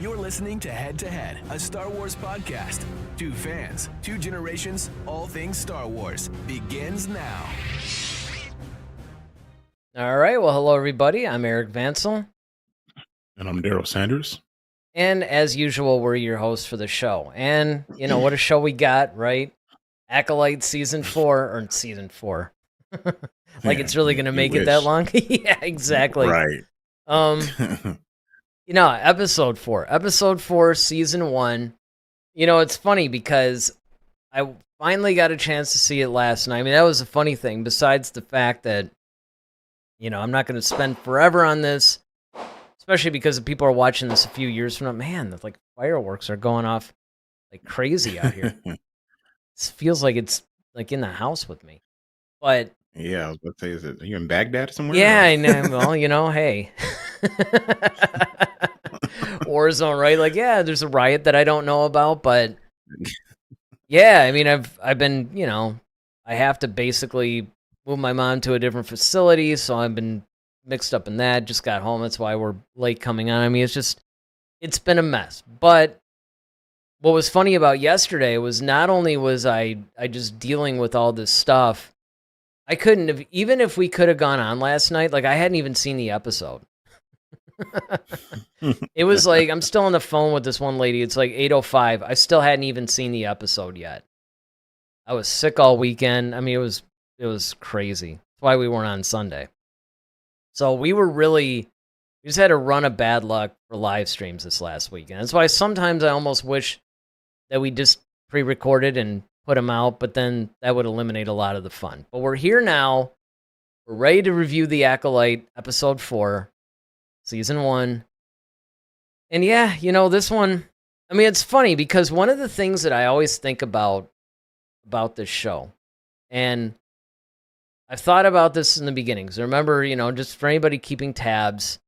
You're listening to Head to Head, a Star Wars podcast. Two fans, two generations, all things Star Wars begins now. All right. Well, hello, everybody. I'm Eric Vansel. And I'm Daryl Sanders. And as usual, we're your hosts for the show. And, you know, what a show we got, right? Acolyte season 4. Like it's really going to make it that long? Yeah, exactly. Right. You know, episode 4, season 1. You know, it's funny because I finally got a chance to see it last night. I mean, that was a funny thing, besides the fact that, you know, I'm not going to spend forever on this, especially because people are watching this a few years from now. Man, the like fireworks are going off like crazy out here. It feels like it's like in the house with me. But yeah, I was about to say, are you in Baghdad somewhere? Yeah, I know. Well, you know, hey. Warzone, right? Like, yeah, there's a riot that I don't know about, but yeah, I mean, I've been, you know, I have to basically move my mom to a different facility, so I've been mixed up in that. Just got home, that's why we're late coming on. I mean, it's been a mess. But what was funny about yesterday was not only was I just dealing with all this stuff, I couldn't have, even if we could have gone on last night, like I hadn't even seen the episode. It was like, I'm still on the phone with this one lady. It's like 8:05. I still hadn't even seen the episode yet. I was sick all weekend. I mean, it was crazy. That's why we weren't on Sunday. So we just had a run of bad luck for live streams this last weekend. That's why sometimes I almost wish that we just pre-recorded and put them out, but then that would eliminate a lot of the fun. But we're here now. We're ready to review The Acolyte, episode 4, season 1. And yeah, you know, this one, I mean, it's funny because one of the things that I always think about this show, and I've thought about this in the beginning, because I remember, you know, just for anybody keeping tabs,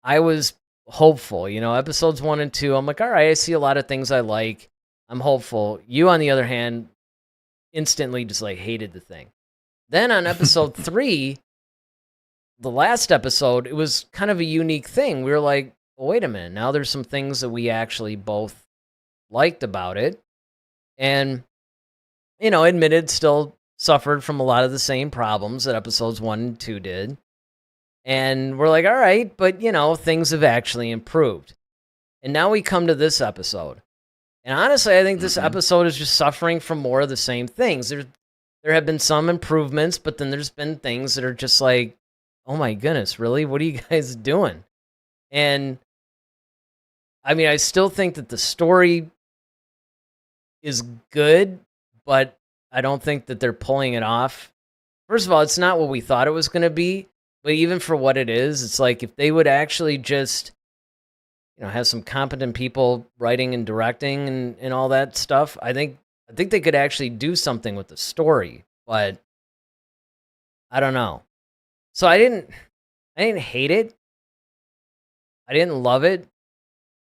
I was hopeful, you know, episodes 1 and 2, I'm like, all right, I see a lot of things I like. I'm hopeful. You, on the other hand, instantly just like hated the thing. Then on episode 3, the last episode, it was kind of a unique thing. We were like, well, wait a minute. Now there's some things that we actually both liked about it. And, you know, admitted still suffered from a lot of the same problems that episodes 1 and 2 did. And we're like, all right, but, you know, things have actually improved. And now we come to this episode. And honestly, I think this episode is just suffering from more of the same things. There have been some improvements, but then there's been things that are just like, oh my goodness, really? What are you guys doing? And I mean, I still think that the story is good, but I don't think that they're pulling it off. First of all, it's not what we thought it was going to be, but even for what it is, it's like if they would actually just, you know, have some competent people writing and directing and all that stuff, I think they could actually do something with the story, but I don't know. So I didn't hate it. I didn't love it.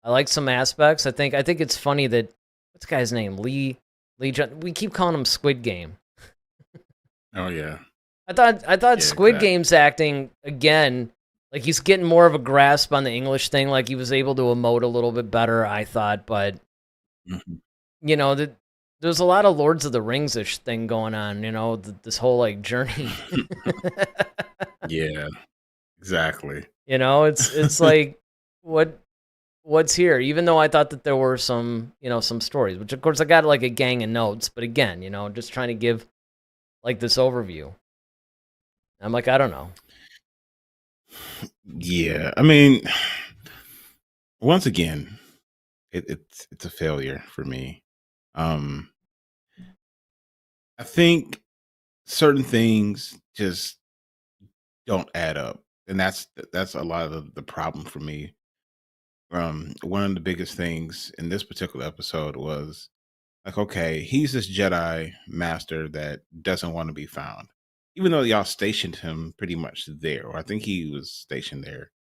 I like some aspects. I think it's funny that, what's the guy's name? Lee we keep calling him Squid Game. Oh yeah. I thought Squid Game's acting again, like he's getting more of a grasp on the English thing, like he was able to emote a little bit better, I thought, but you know, there's a lot of Lords of the Rings-ish thing going on, you know, this whole like journey. Yeah. Exactly. You know, it's like what's here? Even though I thought that there were some, you know, some stories, which of course I got like a gang of notes, but again, you know, just trying to give like this overview. I'm like, I don't know. Yeah, I mean, once again, it's a failure for me. I think certain things just don't add up, and that's a lot of the problem for me. One of the biggest things in this particular episode was like, okay, he's this Jedi master that doesn't want to be found, even though y'all stationed him pretty much there, or I think he was stationed there,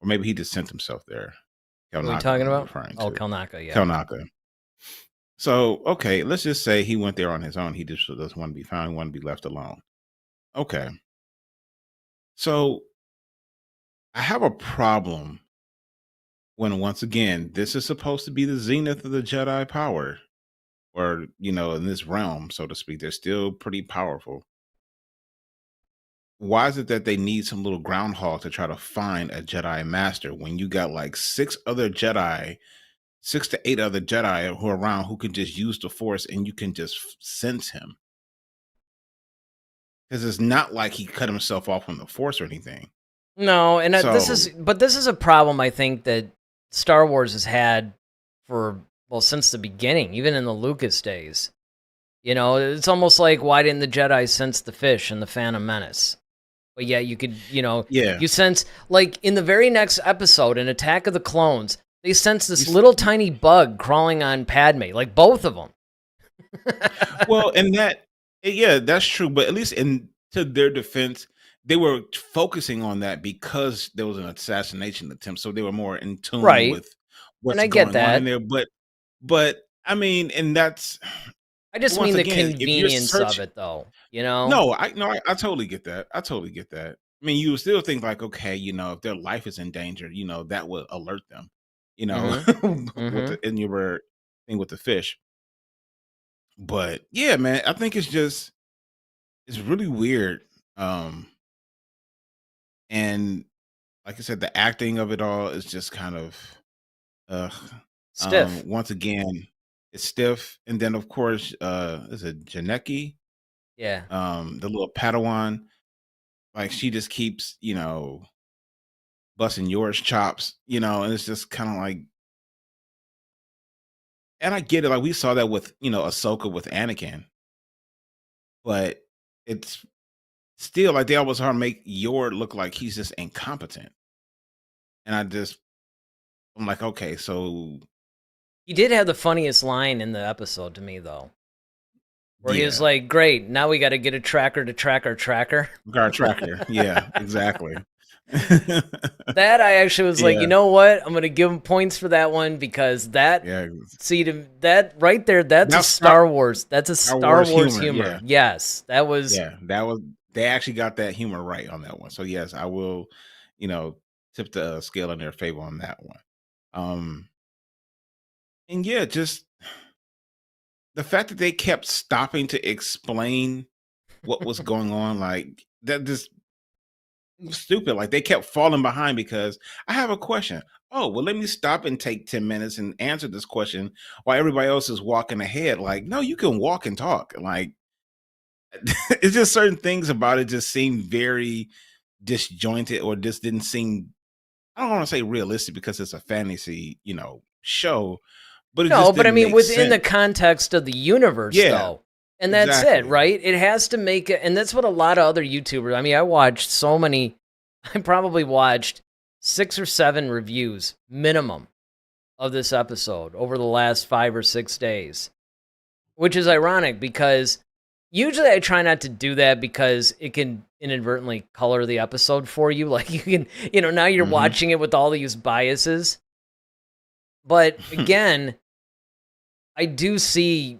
or maybe he just sent himself there. What are you talking about? Oh, Kelnaka, yeah. Kelnaka. So, okay, let's just say he went there on his own. He just doesn't want to be found. He want to be left alone. Okay. So, I have a problem when once again, this is supposed to be the zenith of the Jedi power, or in this realm, so to speak. They're still pretty powerful. Why is it that they need some little groundhog to try to find a Jedi master when you got like six to eight other Jedi who are around who can just use the Force and you can just sense him? Because it's not like he cut himself off from the Force or anything. No, and this So is a problem I think that Star Wars has had since the beginning, even in the Lucas days. It's almost like, why didn't the Jedi sense the fish in the Phantom Menace? But yeah, you could, yeah, you sense, like in the very next episode, in Attack of the Clones, they sense this little tiny bug crawling on Padme, like both of them. well, and that's true. But at least to their defense, they were focusing on that because there was an assassination attempt, so they were more in tune Right. with what's And I get going on in that. there. But I mean, and that's I just once mean the again, if you're convenience of searching, it, though. no, I totally get that. I totally get that. I mean, you would still think like, okay, if their life is in danger, that would alert them. With Mm-hmm. in your thing with the fish. But yeah, man, I think it's really weird. And like I said, the acting of it all is just kind of uh Stiff. once again, it's stiff. And then of course, is it Janeki? Yeah. The little Padawan, like she just keeps, busting yours chops, and it's just kind of like, and I get it, like we saw that with, Ahsoka with Anakin, but it's still like they always hard make Yor look like he's just incompetent. And I'm like, okay, so He did have the funniest line in the episode to me, though, where he was yeah, like, great, now we got to get a tracker to track our tracker. guard tracker. Yeah, exactly. That I actually was like, you Yeah, know what? I'm going to give him points for that one, because yeah. that right there, that's a That's Star, Star Wars. That's a Star Star Wars Wars humor. humor. Yeah, Yes, that was. yeah. That was they actually got that humor right on that one. So yes, I will, you know, tip the scale in their favor on that one. Um, and yeah, just the fact that they kept stopping to explain what was going on, like that just was stupid. Like they kept falling behind because I have a question. Oh, well, let me stop and take 10 minutes and answer this question while everybody else is walking ahead. Like, no, you can walk and talk. Like, it's just certain things about it just seem very disjointed or just didn't seem, I don't want to say realistic because it's a fantasy, show, but it No, just but I didn't mean, make within the sense. context of the universe, Yeah, though. And that's it, exactly. right? It has to make it. And that's what a lot of other YouTubers, I mean, I watched so many, I probably watched 6 or 7 reviews minimum of this episode over the last 5 or 6 days, which is ironic because usually I try not to do that because it can inadvertently color the episode for you. Like you can, now you're Hmm. watching it with all these biases. But again, I do see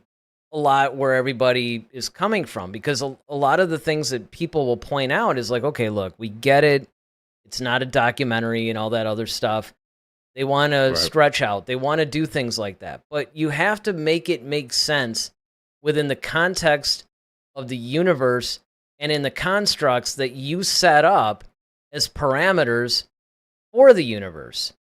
a lot where everybody is coming from, because a lot of the things that people will point out is like, okay, look, we get it. It's not a documentary and all that other stuff. They want to Right. stretch out. They want to do things like that. But you have to make it make sense within the context of the universe and in the constructs that you set up as parameters for the universe.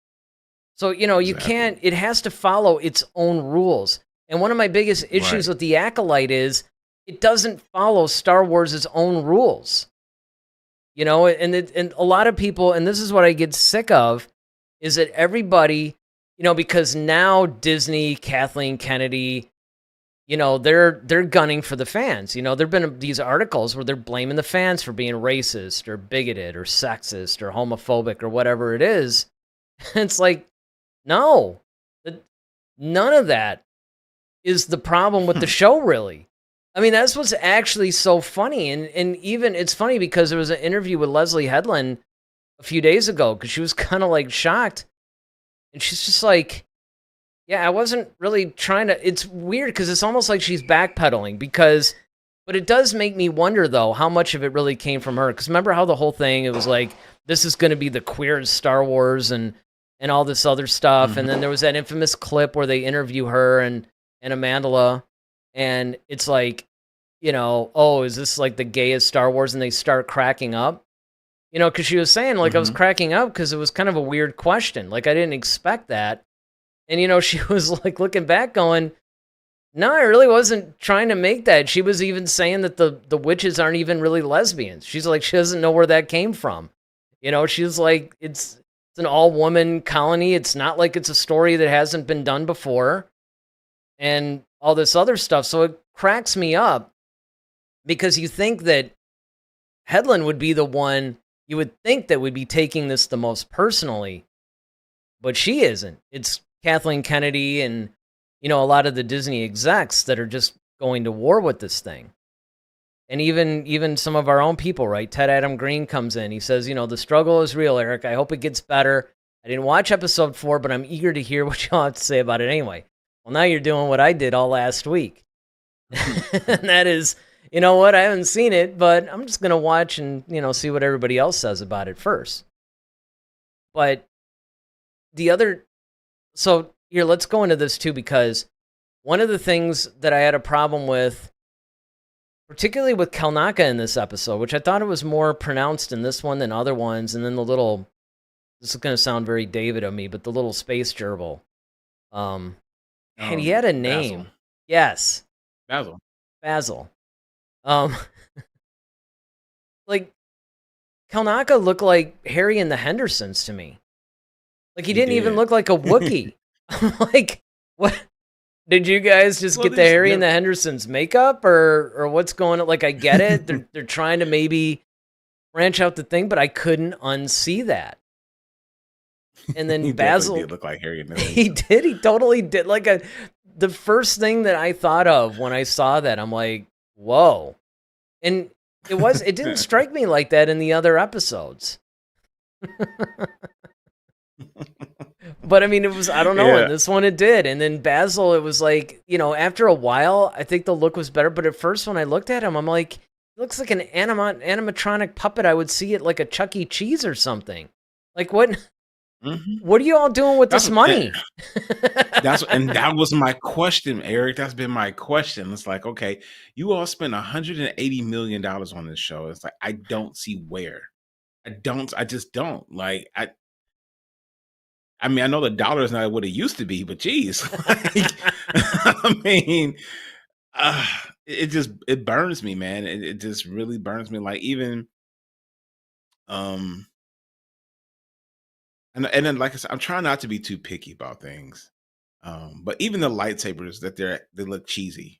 So, you Exactly. can't, it has to follow its own rules. And one of my biggest issues Right. with the Acolyte is it doesn't follow Star Wars' own rules. And a lot of people, and this is what I get sick of, is that everybody, because now Disney, Kathleen Kennedy, they're gunning for the fans. There've been these articles where they're blaming the fans for being racist or bigoted or sexist or homophobic or whatever it is. It's like, no, none of that is the problem with the show, really. I mean, that's what's actually so funny. And even it's funny because there was an interview with Leslie Headland a few days ago, because she was kind of like shocked. And she's just like, yeah, I wasn't really trying to. It's weird because it's almost like she's backpedaling but it does make me wonder, though, how much of it really came from her. Because remember how the whole thing, it was like, this is going to be the queerest Star Wars, and and all this other stuff. And Mhm. then there was that infamous clip where they interview her and Amandla, and it's like, oh, is this like the gayest Star Wars? And they start cracking up, because she was saying, like, I was Mhm. cracking up because it was kind of a weird question. Like, I didn't expect that. And, she was like looking back going, no, I really wasn't trying to make that. She was even saying that the witches aren't even really lesbians. She's like, she doesn't know where that came from. She's like, it's an all-woman colony. It's not like it's a story that hasn't been done before and all this other stuff. So it cracks me up because you think that Headland would be the one you would think that would be taking this the most personally, but she isn't. It's Kathleen Kennedy and, a lot of the Disney execs that are just going to war with this thing. And even some of our own people, right? Ted Adam Green comes in. He says, the struggle is real, Eric. I hope it gets better. I didn't watch episode 4, but I'm eager to hear what y'all have to say about it anyway. Well, now you're doing what I did all last week. And that is, you know what? I haven't seen it, but I'm just going to watch and, see what everybody else says about it first. But so here, let's go into this too, because one of the things that I had a problem with, particularly with Kelnaka in this episode, which I thought it was more pronounced in this one than other ones, and then this is going to sound very David of me, but the little space gerbil. And he had a name. Basil. Yes. Basil. Like, Kelnaka looked like Harry and the Hendersons to me. Like, he didn't even look like a Wookiee. I'm like, what? Did you guys just get the Harry and the Hendersons makeup, or what's going on? Like, I get it. They're trying to maybe branch out the thing, but I couldn't unsee that. And then He Basil did look like Harry and the he did. He totally did. Like the first thing that I thought of when I saw that, I'm like, whoa. And it didn't strike me like that in the other episodes. But I mean, it was, I don't know, in this one it did. And then Basil, it was like, after a while, I think the look was better. But at first, when I looked at him, I'm like, he looks like an animatronic puppet I would see at like a Chuck E. Cheese or something. Like, what? Mm-hmm. What are you all doing with this money? That was my question, Eric. That's been my question. It's like, okay, you all spent $180 million on this show. It's like, I don't see where. I just don't. Like, I mean, I know the dollar is not what it used to be, but geez, like, I mean, it burns me, man. It just really burns me. Like, even, and then, like I said, I'm trying not to be too picky about things. But even the lightsabers they look cheesy,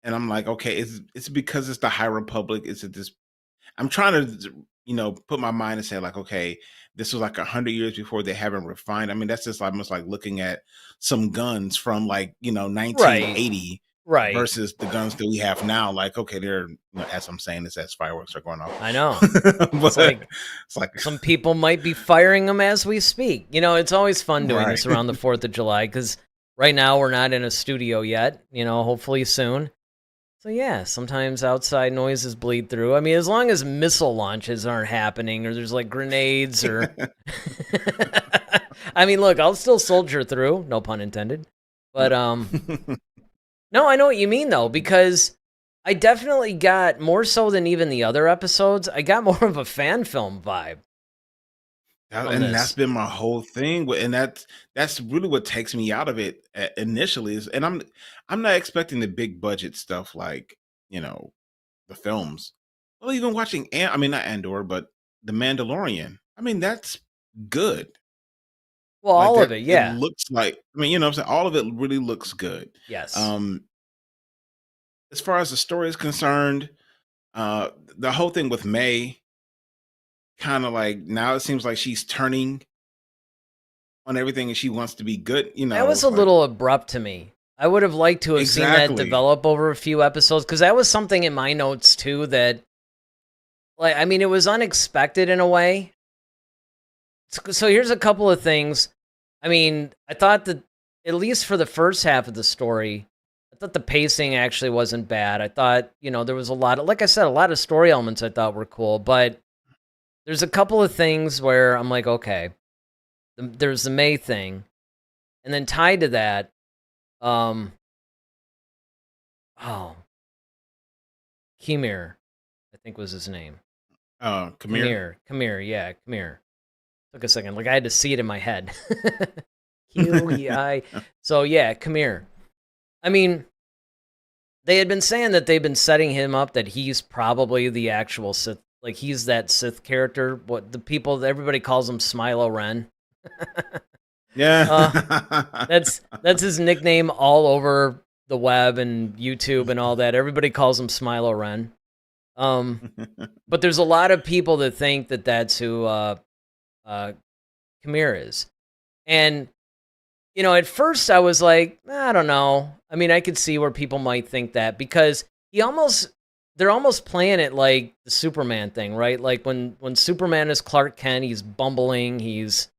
and I'm like, okay, it's because it's the High Republic. Is it this? I'm trying to, put my mind and say, like, okay, this was like 100 years before. They haven't refined. I mean, that's just almost like looking at some guns from, like, 1980 Right. versus the guns that we have now. Like, okay, they're, as I'm saying this, as fireworks are going off. I know. But it's like some people might be firing them as we speak. It's always fun doing this Right. around the 4th of July, because right now we're not in a studio yet, hopefully soon. So yeah, sometimes outside noises bleed through. I mean, as long as missile launches aren't happening, or there's like grenades, or I mean, look, I'll still soldier through, no pun intended. But no, I know what you mean though, because I definitely got, more so than even the other episodes, I got more of a fan film vibe. That's been my whole thing, and that's really what takes me out of it initially. And I'm not expecting the big budget stuff like, the films. Well, even watching, I mean, not Andor, but The Mandalorian. I mean, that's good. Well, Like, all of it, yeah. It looks like, I mean, what I'm saying, all of it really looks good. Yes. As far as the story is concerned, the whole thing with May, kind of like, now it seems like she's turning on everything and she wants to be good. That was a little abrupt to me. I would have liked to have seen that develop over a few episodes, because that was something in my notes too that, like, I mean, it was unexpected in a way. So here's a couple of things. I mean, I thought that, at least for the first half of the story, I thought the pacing actually wasn't bad. I thought, there was a lot of, like I said, a lot of story elements I thought were cool, but there's a couple of things where I'm like, okay, there's the May thing, and then tied to that, oh, Kimir, I think was his name. Kamir. Yeah, Kimir. Took a second, like I had to see it in my head. QEI. So yeah, Kimir. I mean, they had been saying that they've been setting him up that he's probably the actual Sith, like he's that Sith character. What the people, everybody calls him Smilo Ren. Yeah. That's his nickname all over the web and YouTube and all that. Everybody calls him Smilo Ren. But there's a lot of people that think that that's who Kamir is. And, you know, at first I was like, I don't know. I mean, I could see where people might think that because they're almost playing it like the Superman thing, right? Like when Superman is Clark Kent, he's bumbling, he's,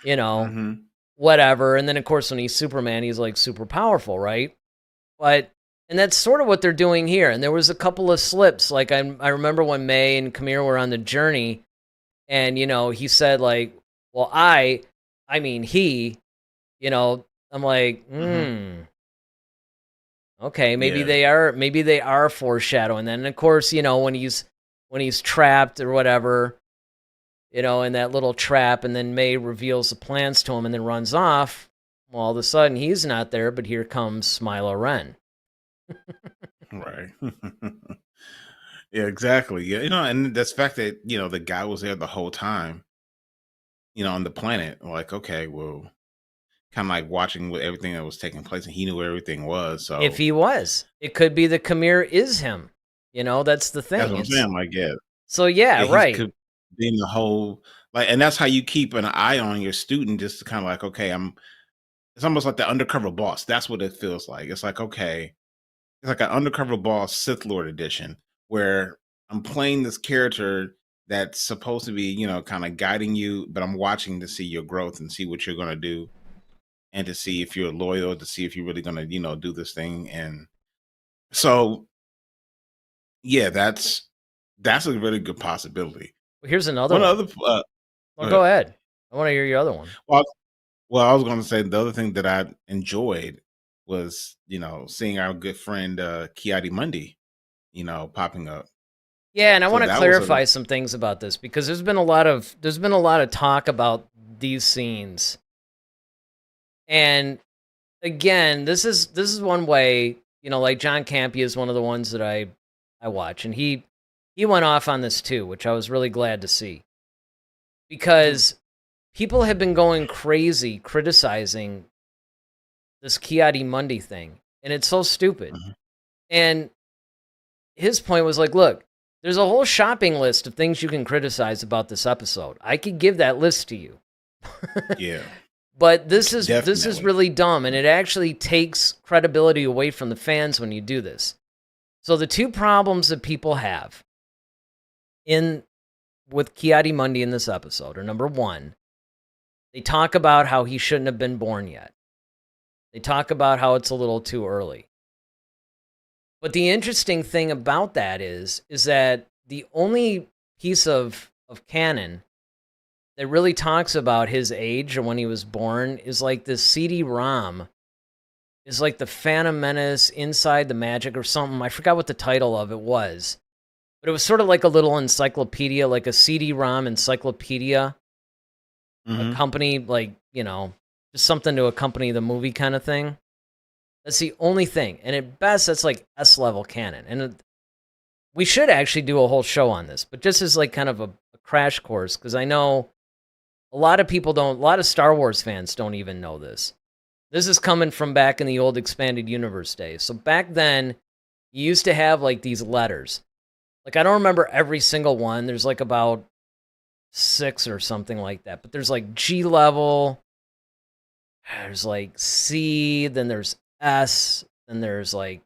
you know, whatever. And then, of course, when he's Superman, he's like super powerful, right? And that's sort of what they're doing here. And there was a couple of slips. Like I remember when May and Kamir were on the journey, and you know he said like, "Well, I mean he," you know. I'm like, okay, maybe they are foreshadowing. Then, of course, you know when he's trapped or whatever, you know, in that little trap, and then May reveals the plans to him and then runs off. Well, all of a sudden he's not there, but here comes Smilo Ren. Right. Yeah, exactly. Yeah, you know, and that's the fact that, you know, the guy was there the whole time, you know, on the planet. Like, okay, well, kind of like watching with everything that was taking place, and he knew where everything was. So if he was, it could be the Kamir is him. You know, that's the thing. That's what I'm saying. Like, yeah. So yeah, right. Could be in the whole like, and that's how you keep an eye on your student, just to kind of like, okay, it's almost like the undercover boss. That's what it feels like. It's like, okay, it's like an undercover boss Sith Lord edition, where I'm playing this character that's supposed to be, you know, kind of guiding you, but I'm watching to see your growth and see what you're going to do, and to see if you're loyal, to see if you're really going to, you know, do this thing. And so, yeah, that's a really good possibility. Well, here's another one. Go ahead. I want to hear your other one. Well, I was going to say the other thing that I enjoyed was, you know, seeing our good friend Ki-Adi-Mundi, you know, popping up. Yeah, and I want to clarify some things about this because there's been a lot of talk about these scenes. And again, this is one way, you know, like John Campea is one of the ones that I watch, and he went off on this too, which I was really glad to see. Because people have been going crazy criticizing this Ki-Adi-Mundi thing, and it's so stupid. And his point was like, look, there's a whole shopping list of things you can criticize about this episode. I could give that list to you. Yeah. But this is really dumb, and it actually takes credibility away from the fans when you do this. So the two problems that people have with Ki-Adi-Mundi in this episode are, number one, they talk about how he shouldn't have been born yet. They talk about how it's a little too early. But the interesting thing about that is that the only piece of canon that really talks about his age or when he was born is like this CD-ROM. Is like the Phantom Menace Inside the Magic or something. I forgot what the title of it was. But it was sort of like a little encyclopedia, like a CD-ROM encyclopedia. A company, like, you know, just something to accompany the movie kind of thing. That's the only thing. And at best, that's like S-level canon. And we should actually do a whole show on this, but just as like kind of a crash course, because I know a lot of Star Wars fans don't even know this. This is coming from back in the old expanded universe days. So back then, you used to have like these letters. Like, I don't remember every single one. There's like about 6 or something like that. But there's like G level, there's like C, then there's S, then there's like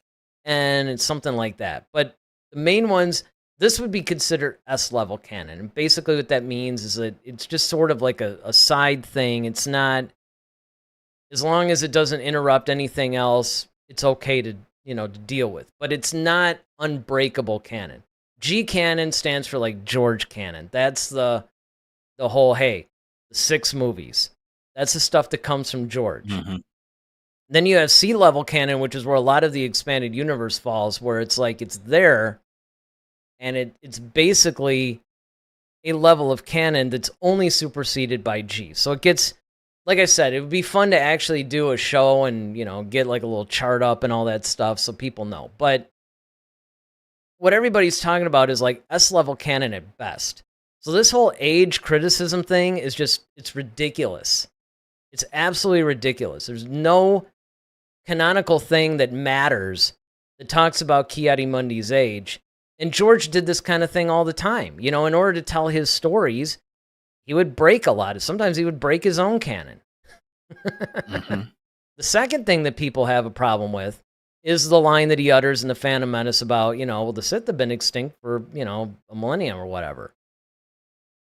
N, and something like that. But the main ones, this would be considered S-level canon. And basically what that means is that it's just sort of like a side thing. It's not, as long as it doesn't interrupt anything else, it's okay to, you know, to deal with. But it's not unbreakable canon. G canon stands for like George canon. That's the whole, hey, the 6 movies. That's the stuff that comes from George. Mm-hmm. Then you have sea level canon, which is where a lot of the expanded universe falls, where it's like it's there, and it's basically a level of canon that's only superseded by G. So it gets, like I said, it would be fun to actually do a show and, get like a little chart up and all that stuff so people know. But what everybody's talking about is like S level canon at best. So this whole age criticism thing is just, it's ridiculous. It's absolutely ridiculous. There's no canonical thing that matters that talks about Ki-Adi-Mundi's age. And George did this kind of thing all the time. In order to tell his stories, he would break a lot. Sometimes he would break his own canon. Mm-hmm. The second thing that people have a problem with is the line that he utters in The Phantom Menace about, the Sith have been extinct for, a millennium or whatever.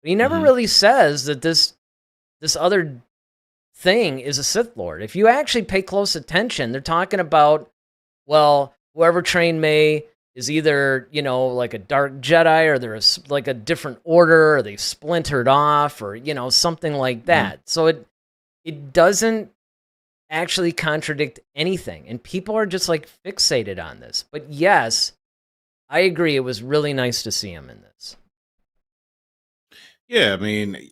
But he never really says that this other thing is a Sith Lord. If you actually pay close attention, they're talking about, well, whoever trained May is either, like a dark Jedi, or there's like a different order, or they've splintered off, or, something like that. So it doesn't actually contradict anything. And people are just like fixated on this. But yes, I agree. It was really nice to see him in this. Yeah, I mean,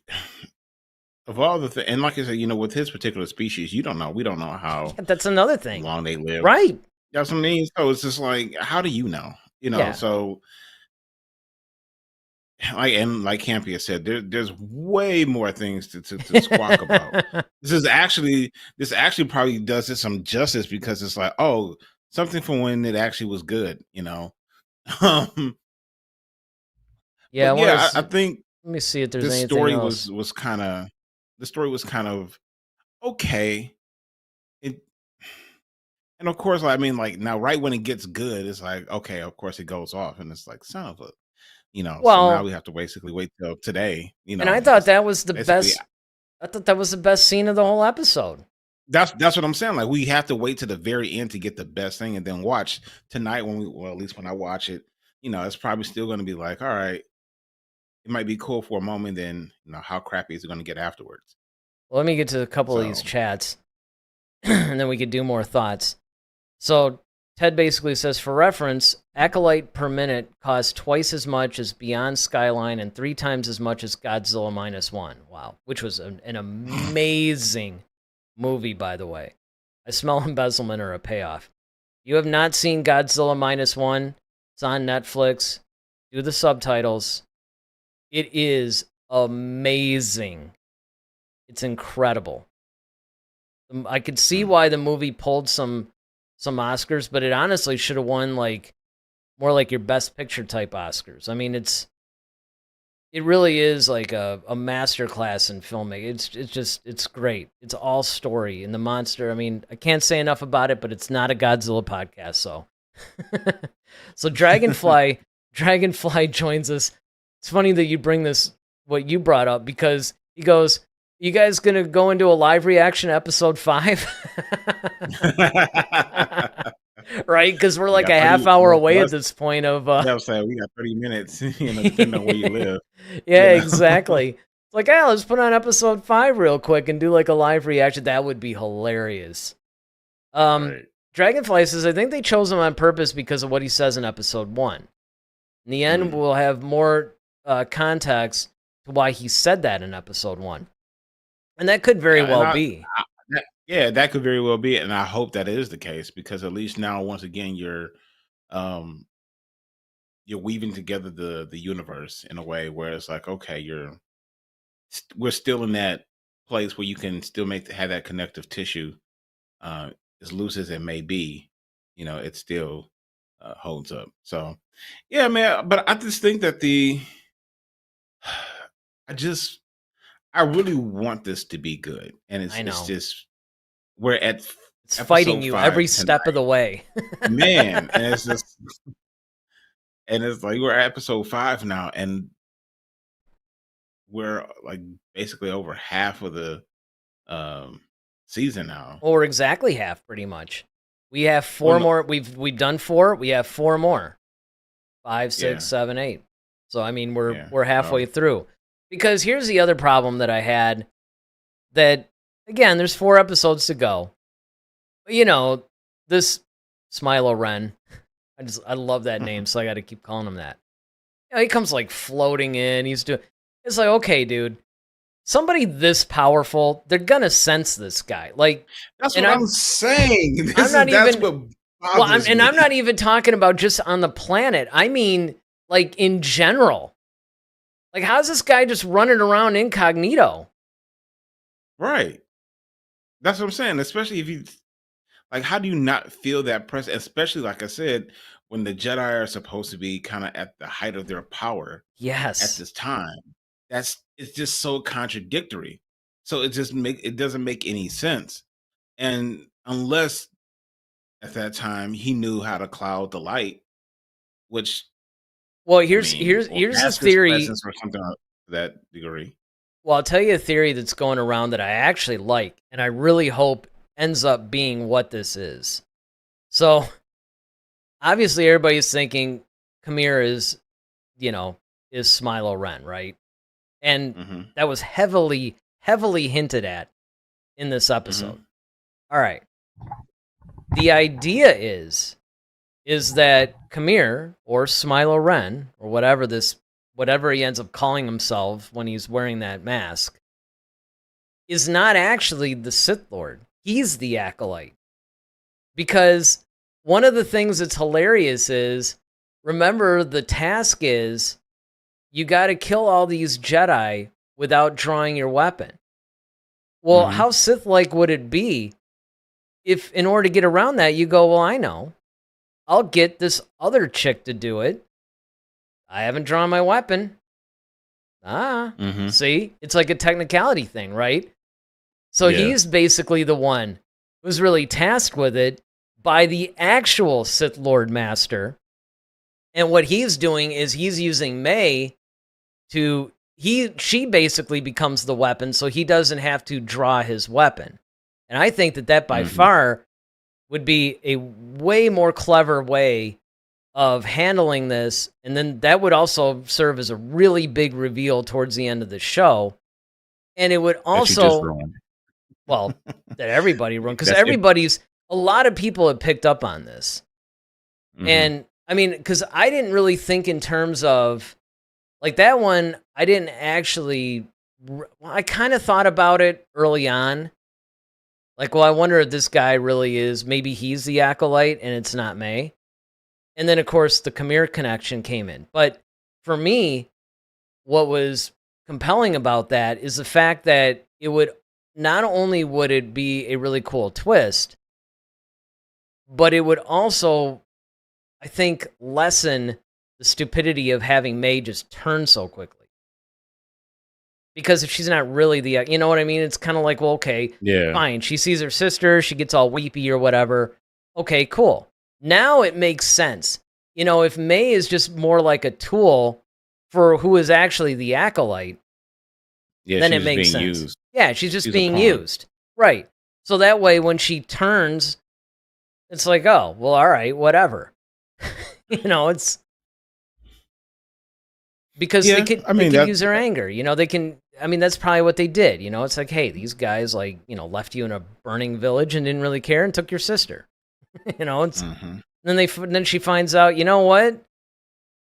of all the things, and like I said, with his particular species, we don't know how That's another thing. long they live. Right. That's what I mean. So it's just like, how do you know? Yeah. So like Campia said, there's way more things to squawk about. This actually probably does it some justice, because it's like, oh, something from when it actually was good, Yeah, I think let me see if there's this anything story else. was kind of okay. And of course, I mean, like, now, right when it gets good, it's like, okay, of course it goes off, and it's like, son of a, so now we have to basically wait till today, and I thought that was the best. I thought that was the best scene of the whole episode. That's what I'm saying. Like, we have to wait to the very end to get the best thing, and then watch tonight at least when I watch it, it's probably still going to be like, all right, it might be cool for a moment, then how crappy is it going to get afterwards? Well, let me get to a couple of these chats, and then we could do more thoughts. So Ted basically says, for reference, Acolyte per minute costs twice as much as Beyond Skyline and 3 times as much as Godzilla -1. Wow, which was an amazing movie, by the way. I smell embezzlement or a payoff. You have not seen Godzilla -1? It's on Netflix. Do the subtitles. It is amazing. It's incredible. I could see why the movie pulled some Oscars, but it honestly should have won more like your Best Picture type Oscars. I mean, it really is like a masterclass in filmmaking. It's great. It's all story, and the monster. I mean, I can't say enough about it, but it's not a Godzilla podcast, so. So Dragonfly joins us. It's funny that you bring what you brought up, because he goes, "You guys gonna go into a live reaction episode 5?" Right, because we're like a half hour away at this point of. Yeah, I'm saying we got 30 minutes, depending on where you live. Yeah, exactly. It's like, let's put on episode 5 real quick and do like a live reaction. That would be hilarious. Right. Dragonfly says, I think they chose him on purpose because of what he says in episode 1. In the end, we'll have more context to why he said that in episode 1. And that could very well be. That could very well be, and I hope that is the case, because at least now, once again, you're weaving together the universe in a way where it's like, okay, we're still in that place where you can still have that connective tissue, as loose as it may be, it still holds up. So, yeah, man. But I just think that I really want this to be good, and it's just we're at it's fighting you every step of the way, man. And it's just, and it's like we're at episode 5 now, and we're like basically over half of the season now. Well, we're exactly half, pretty much. We have 4 more. We've done 4. We have 4 more. 5, 6, 7, 8. So I mean, we're halfway through. Because here's the other problem that I had, that again, there's 4 episodes to go. But, you know, this Smilo Ren, I love that name, so I got to keep calling him that. You know, he comes like floating in. It's like, okay, dude, somebody this powerful, they're gonna sense this guy. Like, That's what I'm saying. That's what bothers me. I'm not even talking about just on the planet. I mean, like in general. Like, how's this guy just running around incognito? Right. That's what I'm saying. Especially if you like, how do you not feel that pressure? Especially, like I said, when the Jedi are supposed to be kind of at the height of their power at Yes. this time. It's just so contradictory. So it doesn't make any sense. And unless at that time he knew how to cloud the light, which Well, I here's mean, here's or here's the mask his theory. presence or something to that degree. Well, I'll tell you a theory that's going around that I actually like, and I really hope ends up being what this is. So, obviously, everybody's thinking Khmer is, is Smilo Ren, right? And that was heavily, heavily hinted at in this episode. All right. The idea is that Khmer or Smilo Ren or whatever he ends up calling himself when he's wearing that mask is not actually the Sith Lord. He's the Acolyte. Because one of the things that's hilarious is, remember, the task is you got to kill all these Jedi without drawing your weapon. Well, how Sith-like would it be if, in order to get around that, you go, well, I know. I'll get this other chick to do it. I haven't drawn my weapon. See? It's like a technicality thing, right? So he's basically the one who's really tasked with it by the actual Sith Lord Master. And what he's doing is he's using May she basically becomes the weapon, so he doesn't have to draw his weapon. And I think that by far would be a way more clever way of handling this. And then that would also serve as a really big reveal towards the end of the show. And it would also, well, that everybody ruined, because a lot of people have picked up on this. And I mean, because I didn't really think in terms of, like, that one, I didn't actually, I kind of thought about it early on. Like, well, I wonder if this guy really is, maybe he's the Acolyte and it's not May. And then, of course, the Khmer connection came in. But for me, what was compelling about that is the fact that it would, not only would it be a really cool twist, but it would also, I think, lessen the stupidity of having May just turn so quickly. Because if she's not really the, you know what I mean? It's kind of like, well, okay, fine. She sees her sister, she gets all weepy or whatever. Okay, cool. Now it makes sense. You know, if May is just more like a tool for who is actually the Acolyte, then it makes sense. Used. Yeah, she's just being used. Right. So that way, when she turns, it's like, oh, well, all right, whatever. It's because they can use their anger. They can. I mean, that's probably what they did. It's like, hey, these guys left you in a burning village and didn't really care and took your sister. It's then she finds out. You know what?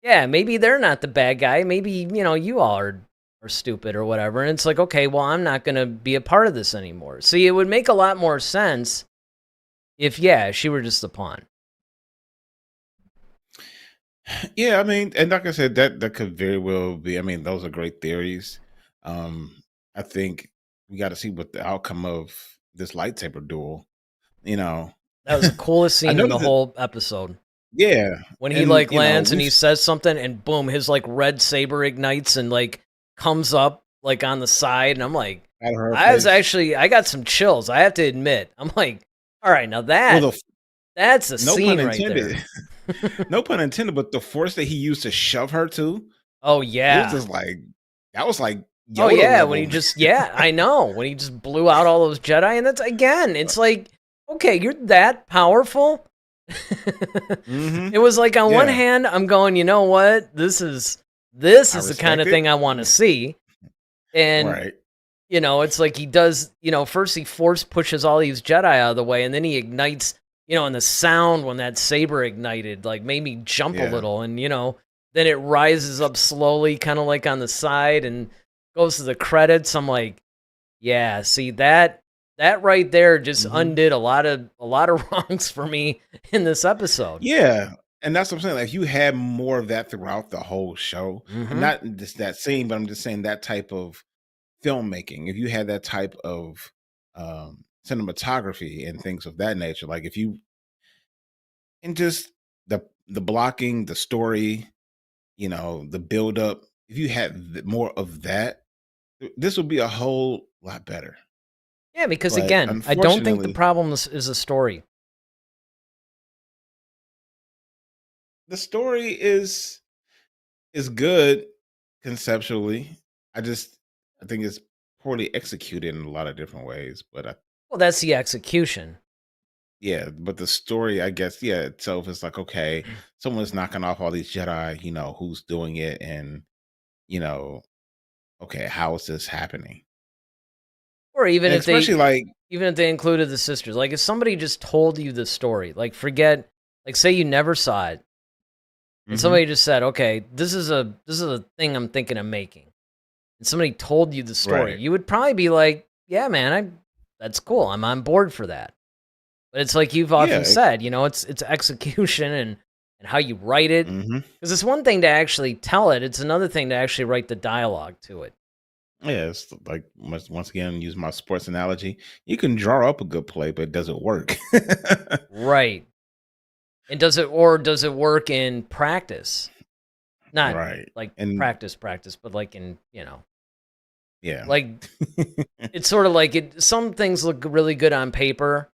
Yeah, maybe they're not the bad guy. Maybe you all are stupid or whatever. And it's like, okay, well, I'm not going to be a part of this anymore. See, it would make a lot more sense if she were just the pawn. Yeah, I mean, and like I said, that could very well be. I mean, those are great theories. I think we got to see what the outcome of this lightsaber duel. That was the coolest scene in the whole episode. Yeah, when he lands and he says something, and boom, his red saber ignites and comes up on the side, and I'm like, I got some chills. I have to admit, I'm like, all right, now that's a scene right there. No pun intended, but the force that he used to shove her to. Oh yeah, it was just that was like. Yoda level. When he just I know, when he just blew out all those Jedi, and that's again, it's like, okay, you're that powerful. It was like on one hand, I'm going, you know what, this is the kind of thing I want to see, and It's like he does, first he force pushes all these Jedi out of the way, and then he ignites, and the sound when that saber ignited, like, made me jump a Yeah. little, and, then it rises up slowly, kind of like on the side, and goes to the credits. I'm like, yeah, see, that right there just undid a lot of wrongs for me in this episode. Yeah. And that's what I'm saying. Like, you had more of that throughout the whole show. And Mm-hmm. not just that scene, but I'm just saying that type of filmmaking. If you had that type of cinematography and things of that nature, like if you and just the blocking, the story, the build up, if you had more of that, this would be a whole lot better. Yeah, because But again, I don't think the unfortunately, problem is a story. the story is good conceptually. I think it's poorly executed in a lot of different ways. But Well, that's the execution. yeah, but the story, I guess, yeah, itself is like, okay, someone's knocking off all these Jedi, who's doing it, and you know, okay, how is this happening? Or even And if especially they like, included the sisters. Like if somebody just told you the story, like forget, like say you never saw it, and mhm, somebody just said, "Okay, this is a thing I'm thinking of making," and somebody told you the story, right, you would probably be like, "Yeah, man, that's cool. I'm on board for that." But it's like you've yeah, often said, it's execution and how you write it. mhm. Because it's one thing to actually tell it; it's another thing to actually write the dialogue to it. Yeah, it's like once again, use my sports analogy. You can draw up a good play, but it doesn't work. Right. And does it work in practice? Not Right. like And practice, but like in, yeah. like it's sort of like some things look really good on paper,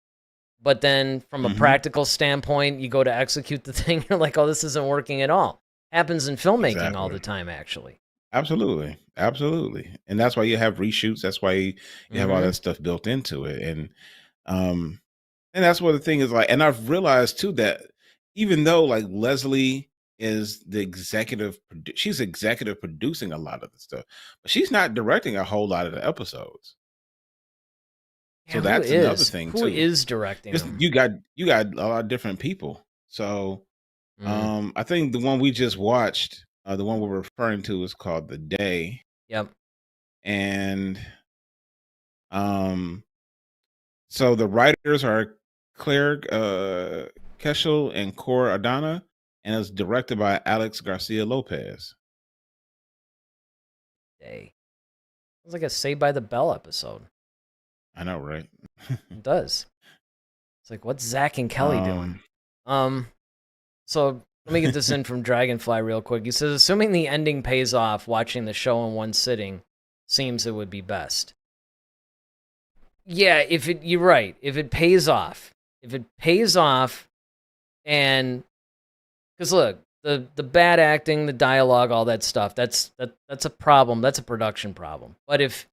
but then from a Mhm. practical standpoint, you go to execute the thing, you're like, "Oh, this isn't working at all." Happens in filmmaking all Exactly. the time, actually. Absolutely. Absolutely. And that's why you have reshoots. That's why you have all Mhm. that stuff built into it. Um and that's what the thing is like. And I've realized too that even though like Leslie is the she's executive producing a lot of the stuff, but she's not directing a whole lot of the episodes. So Yeah, that's another thing Who too. is directing Just them? you got a lot of different people. So Mm, I think the one we just watched, the one we're referring to is called The Day. yep. And um so the writers are Claire Keschel and Cora Adana, and it's directed by Alex Garcia Lopez. Day. It's like a Saved by the Bell episode. I know, right? It does. It's like, what's Zach and Kelly doing? um Um, So let me get this in from Dragonfly real quick. He says, assuming the ending pays off, watching the show in one sitting seems it would be best. Yeah, you're right. If it pays off, and because look, the bad acting, the dialogue, all that stuff, that's a problem. That's a production problem. But if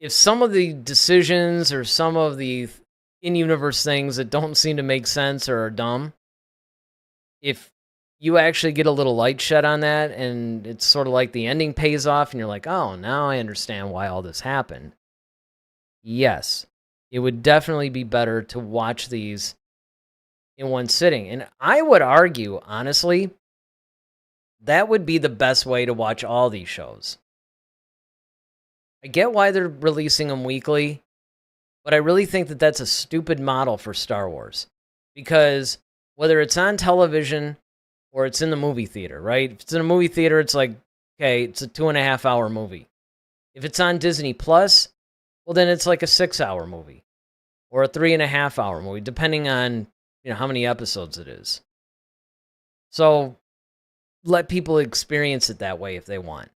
some of the decisions or some of the in-universe things that don't seem to make sense or are dumb, if you actually get a little light shed on that and it's sort of like the ending pays off and you're like, oh, now I understand why all this happened. Yes, it would definitely be better to watch these in one sitting. And I would argue, honestly, that would be the best way to watch all these shows. I get why they're releasing them weekly, but I really think that that's a stupid model for Star Wars. Because whether it's on television or it's in the movie theater, right? If it's in a movie theater, it's like, okay, it's a 2.5 hour movie. If it's on Disney Plus, well, then it's like a 6 hour movie or a 3.5 hour movie, depending on how many episodes it is. So let people experience it that way if they want.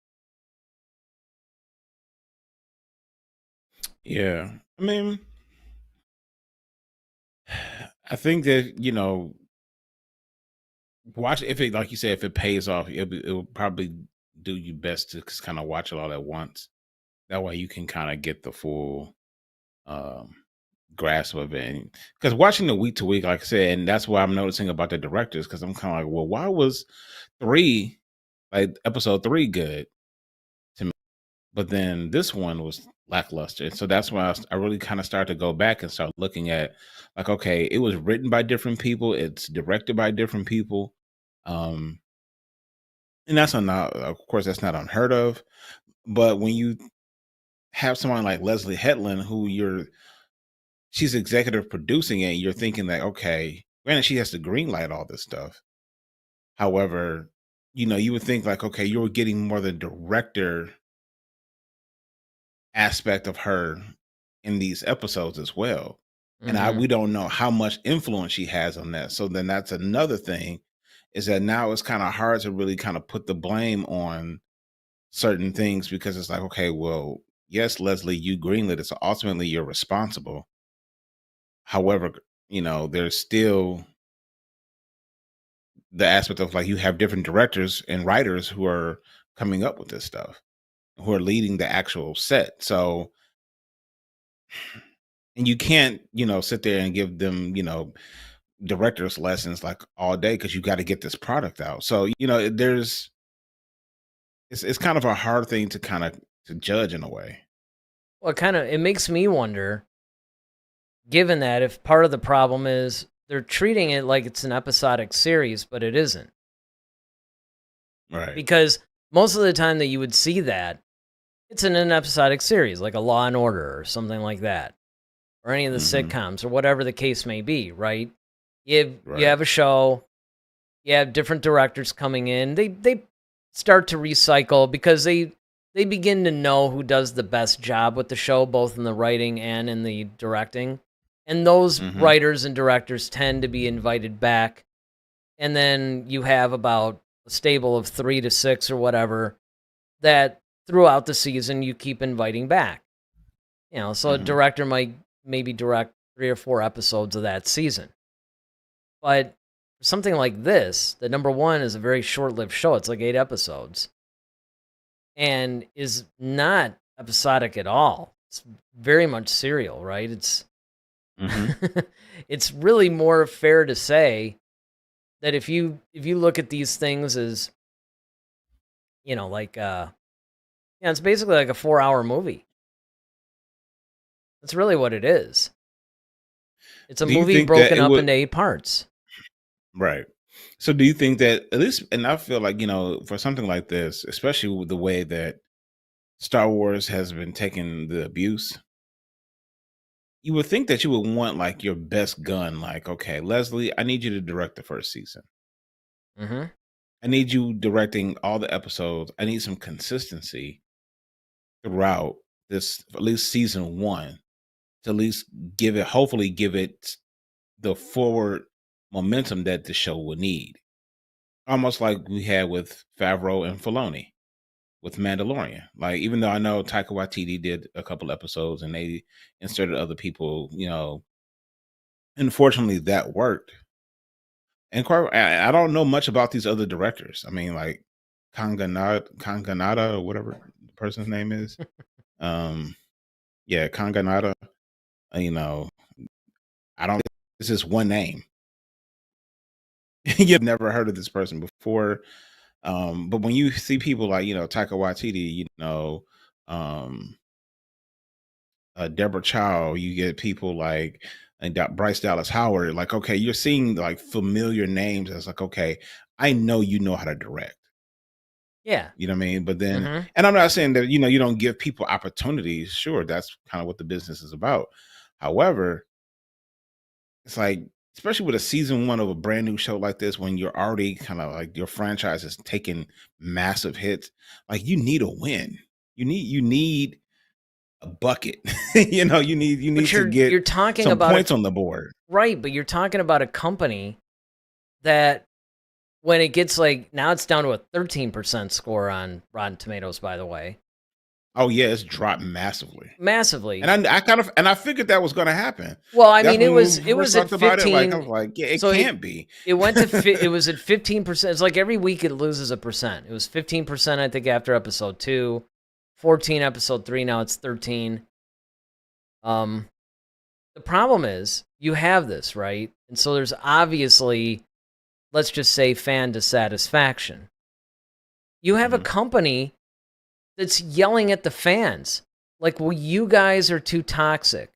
yeah. I mean, I think that, watch if it like you said, if it pays off, it'll probably do you best to just kind of watch it all at once. That way you can kind of get the full um grasp of it. Because watching the week to week, like I said, and that's what I'm noticing about the directors, because I'm kind of like, well, why was three, like episode three, good to me? but then this one was lackluster. And so that's when I really kind of started to go back and start looking at, like, okay, it was written by different people, it's directed by different people. Um, and that's not, of course, that's not unheard of. But when you have someone like Leslie Hetland, who she's executive producing it, and you're thinking that, okay, granted, she has to green light all this stuff. However, you would think like, okay, you're getting more the director aspect of her in these episodes as well. And Hmm. we don't know how much influence she has on that. So then that's another thing, is that now it's kind of hard to really kind of put the blame on certain things, because it's like, okay, well, yes, Leslie, you greenlit it, so ultimately you're responsible. However, there's still the aspect of, like, you have different directors and writers who are coming up with this stuff, who are leading the actual set. So, and you can't, sit there and give them, director's lessons like all day, because you got to get this product out. So, it's kind of a hard thing to kind of to judge in a way. Well, it makes me wonder, given that, if part of the problem is they're treating it like it's an episodic series, but it isn't. Right. Because most of the time that you would see that, it's in an episodic series, like a Law and Order or something like that, or any of the Hmm. sitcoms or whatever the case may be, right? You Right. have a show, you have different directors coming in. They start to recycle because they begin to know who does the best job with the show, both in the writing and in the directing. And those Hmm. writers and directors tend to be invited back. And then you have about a stable of 3 to 6 or whatever that throughout the season you keep inviting back. So a Hmm. director might maybe direct 3 or 4 episodes of that season. But for something like this, the number one is a very short-lived show. It's like 8 episodes and is not episodic at all. It's very much serial, right? It's Hmm. it's really more fair to say that if you look at these things as, like it's basically like a 4-hour movie. That's really what it is. It's a Do you movie think that broken it up would? into 8 parts. Right. So do you think that, at least, and I feel like, for something like this, especially with the way that Star Wars has been taking the abuse, you would think that you would want, like, your best gun, like, okay, Leslie, I need you to direct the first season. Hmm. I need you directing all the episodes. I need some consistency throughout this, at least season one, to at least hopefully give it the forward momentum that the show will need. Almost like we had with Favreau and Filoni with Mandalorian. Like, even though I know Taika Waititi did a couple episodes and they inserted other people, unfortunately that worked. And I don't know much about these other directors. I mean, like Kanganada or whatever the person's name is. Um, yeah, Kanganada. You know, I don't. It's just one name. You've never heard of this person before. But when you see people like, Taika Waititi, um, Deborah Chow, you get people like, and Bryce Dallas Howard. Like, okay, you're seeing like familiar names. It's like, okay, I know you know how to direct. Yeah. You know what I mean? But then, Hmm. and I'm not saying that, you don't give people opportunities. Sure, that's kind of what the business is about. However, it's like, especially with a season one of a brand new show like this, when you're already kind of like your franchise is taking massive hits, like, you need a win. You need a bucket. You But need to you're get talking some about a points on the board. right, but you're talking about a company that when it gets like now it's down to a 13% score on Rotten Tomatoes, by the way. Oh yeah, it's dropped massively. Massively. And I figured that was going to happen. Well, I That's mean, when we it first was at talked about it. Like, I 15. was like, yeah, it So can't be. it went it was at 15%. It's like every week it loses a percent. It was 15%, I think, after episode 2, 14 episode 3, now it's 13. Um the problem is you have this, right? And so there's obviously, let's just say, fan dissatisfaction. You have a Mhm. company that's yelling at the fans. Like, well, you guys are too toxic.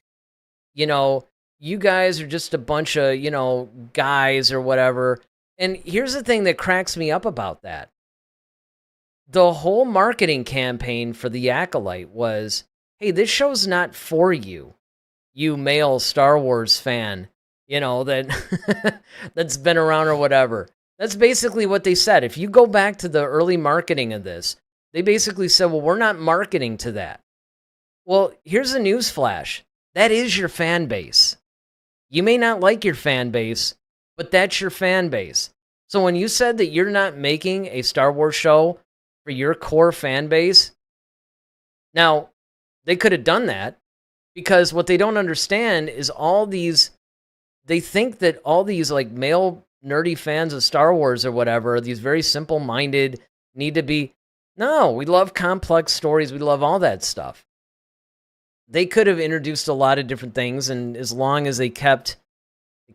You know, you guys are just a bunch of, guys or whatever. And here's the thing that cracks me up about that. The whole marketing campaign for the Acolyte was, hey, this show's not for you, you male Star Wars fan, that that's been around or whatever. That's basically what they said. If you go back to the early marketing of this, they basically said, well, we're not marketing to that. Well, here's a news flash. That is your fan base. You may not like your fan base, but that's your fan base. So when you said that you're not making a Star Wars show for your core fan base, now, they could have done that, because what they don't understand is they think that all these like male nerdy fans of Star Wars or whatever, these very simple-minded, need to be, no, we love complex stories, we love all that stuff. They could have introduced a lot of different things, and as long as they kept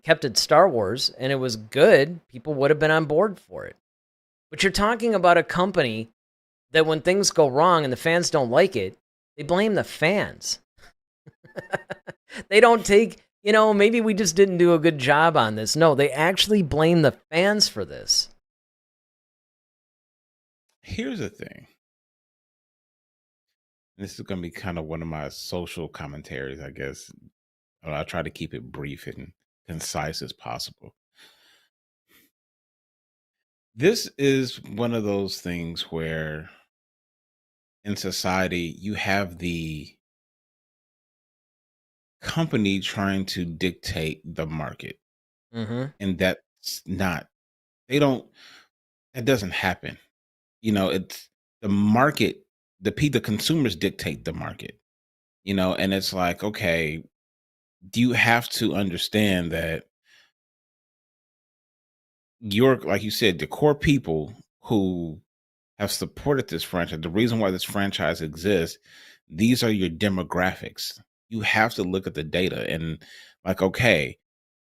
it Star Wars and it was good, people would have been on board for it. But you're talking about a company that when things go wrong and the fans don't like it, they blame the fans. They don't take, maybe we just didn't do a good job on this. No, they actually blame the fans for this. Here's the thing. This is going to be kind of one of my social commentaries, I guess. I'll try to keep it brief and concise as possible. This is one of those things where in society you have the company trying to dictate the market, Mm-hmm. and that's not, they don't, that doesn't happen. It's the market, the consumers dictate the market, and it's like, okay, do you have to understand that like you said, the core people who have supported this franchise, the reason why this franchise exists, these are your demographics. You have to look at the data and like, okay,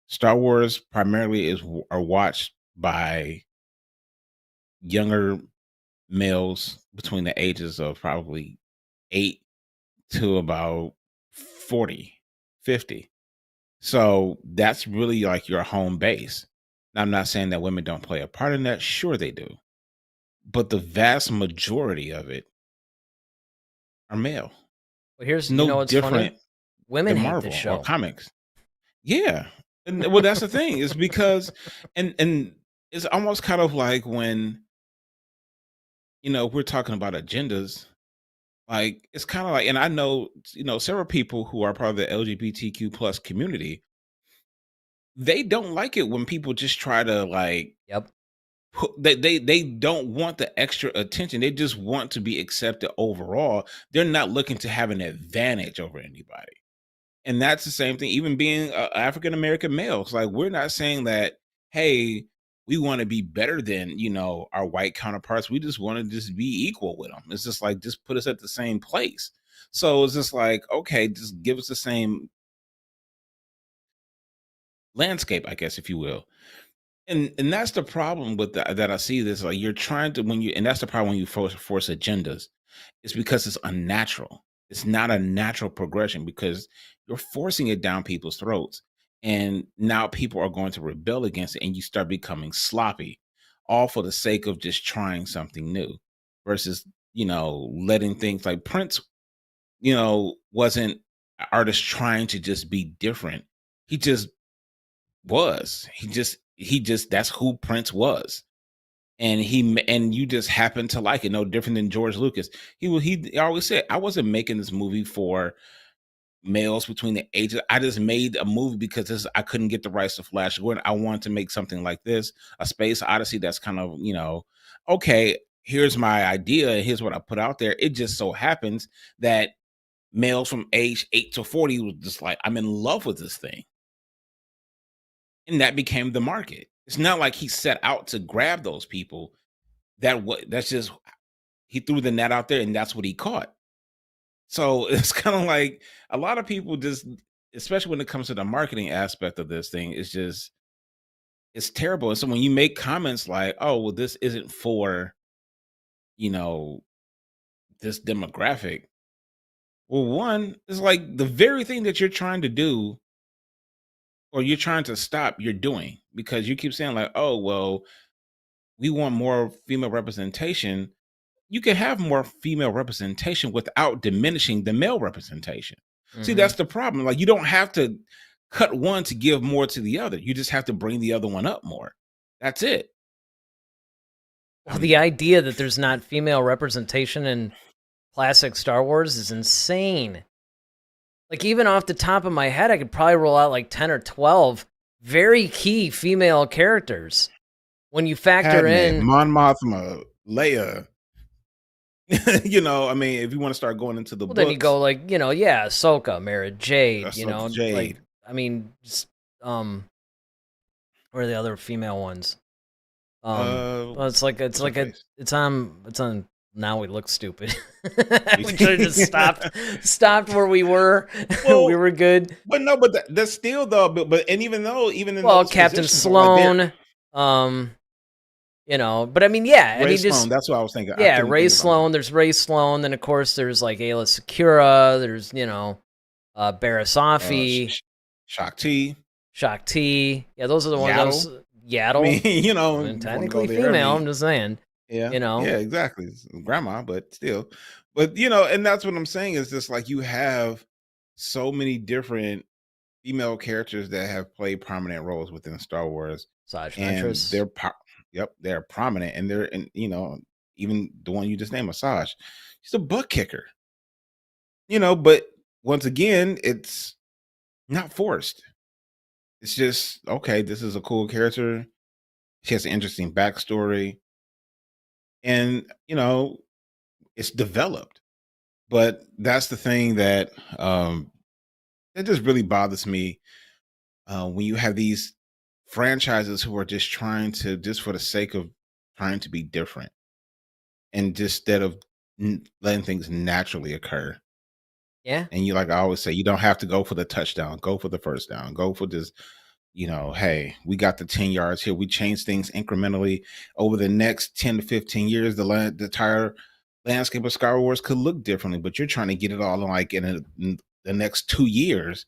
Star Wars primarily are watched by younger males between the ages of probably 8 to about 40, 50. So that's really like your home base. Now, I'm not saying that women don't play a part in that. Sure, they do. But the vast majority of it are male. Well, here's, No what's funny? different Women than hate this Marvel or show. comics. Yeah. And well, that's the thing, is because and it's almost kind of like when, we're talking about agendas, like it's kind of like, and I know, several people who are part of the LGBTQ plus community, they don't like it when people just try to like Yep. they don't want the extra attention. They just want to be accepted overall. They're not looking to have an advantage over anybody. And that's the same thing, even being African American males. Like, we're not saying that, hey, we want to be better than, our white counterparts. We just want to just be equal with them. It's just like, just put us at the same place. So it's just like, okay, just give us the same landscape, I guess, if you will. And that's the problem with that I see this, like, you're trying to, and that's the problem when you force agendas. It's because it's unnatural. It's not a natural progression because you're forcing it down people's throats. And now people are going to rebel against it, and you start becoming sloppy, all for the sake of just trying something new versus, letting things like Prince, wasn't an artist trying to just be different. He just was. He just that's who Prince was. And you just happen to like it, no different than George Lucas. He always said, I wasn't making this movie for males between the ages. I just made a movie because I couldn't get the rights to Flash Gordon. I wanted to make something like this, a space odyssey that's kind of, okay, here's my idea, here's what I put out there. It just so happens that males from age 8 to 40 was just like, I'm in love with this thing. And that became the market. It's not like he set out to grab those people. That's just, he threw the net out there and that's what he caught. So it's kind of like a lot of people just, especially when it comes to the marketing aspect of this thing, it's terrible. And so when you make comments like, oh, well, this isn't for, you know, this demographic. Well, one is like the very thing that you're trying to do or you're trying to stop, you're doing because you keep saying like, oh, well, we want more female representation. You can have more female representation without diminishing the male representation. See, Mm-hmm. that's the problem. Like, you don't have to cut one to give more to the other. You just have to bring the other one up more. That's it. Well, the idea that there's not female representation in classic Star Wars is insane. Like, even off the top of my head, I could probably roll out like 10 or 12 very key female characters. When you factor Padme, in Mon Mothma, Leia. You know, I mean, if you want to start going into the well, books, then you go like, yeah, Ahsoka, Mara Jade, Ahsoka like, Jade. I mean, just, what are the other female ones? Well, it's on. Now we look stupid. We should have just stopped where we were. Well, we were good. But no, but that's still though. But and even in those Captain positions, Sloan, but I mean, yeah, Ray just Sloan, that's what I was thinking. yeah, Ray Sloan. There's Ray Sloan. Then of course there's like Ayla Secura. There's Barasafi, Shakti. Yeah, those are the ones. Yaddle. I mean, technically female. I'm just saying. Yeah, yeah, exactly. It's grandma, but still, and that's what I'm saying is just like you have so many different female characters that have played prominent roles within Star Wars. Asajj And Ventress. they're prominent, and even the one you just named, Asajj, she's a butt kicker. But once again, it's not forced. It's just okay. This is a cool character. She has an interesting backstory, and it's developed. But that's the thing that just really bothers me when you have these franchises who are just trying to, just for the sake of trying to be different, and just instead of letting things naturally occur. Yeah. And I always say, you don't have to go for the touchdown, go for the first down, go for this, hey, we got the 10 yards here. We change things incrementally over the next 10 to 15 years. The entire landscape of Star Wars could look differently, but you're trying to get it all in the next 2 years.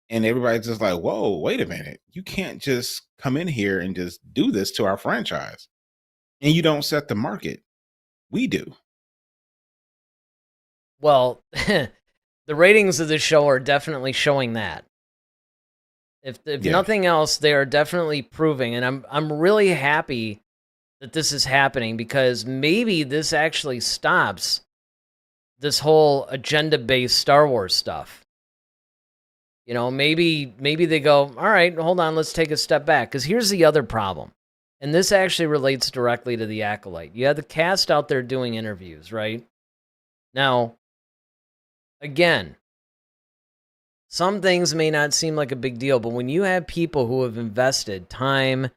And everybody's just like, whoa, wait a minute. You can't just come in here and just do this to our franchise. And you don't set the market. We do. Well, the ratings of this show are definitely showing that. If nothing else, they are definitely proving, and I'm really happy that this is happening because maybe this actually stops this whole agenda-based Star Wars stuff. Maybe they go, all right, hold on, let's take a step back. Because here's the other problem, and this actually relates directly to the Acolyte. You have the cast out there doing interviews, right? Now, again, some things may not seem like a big deal, but when you have people who have invested time,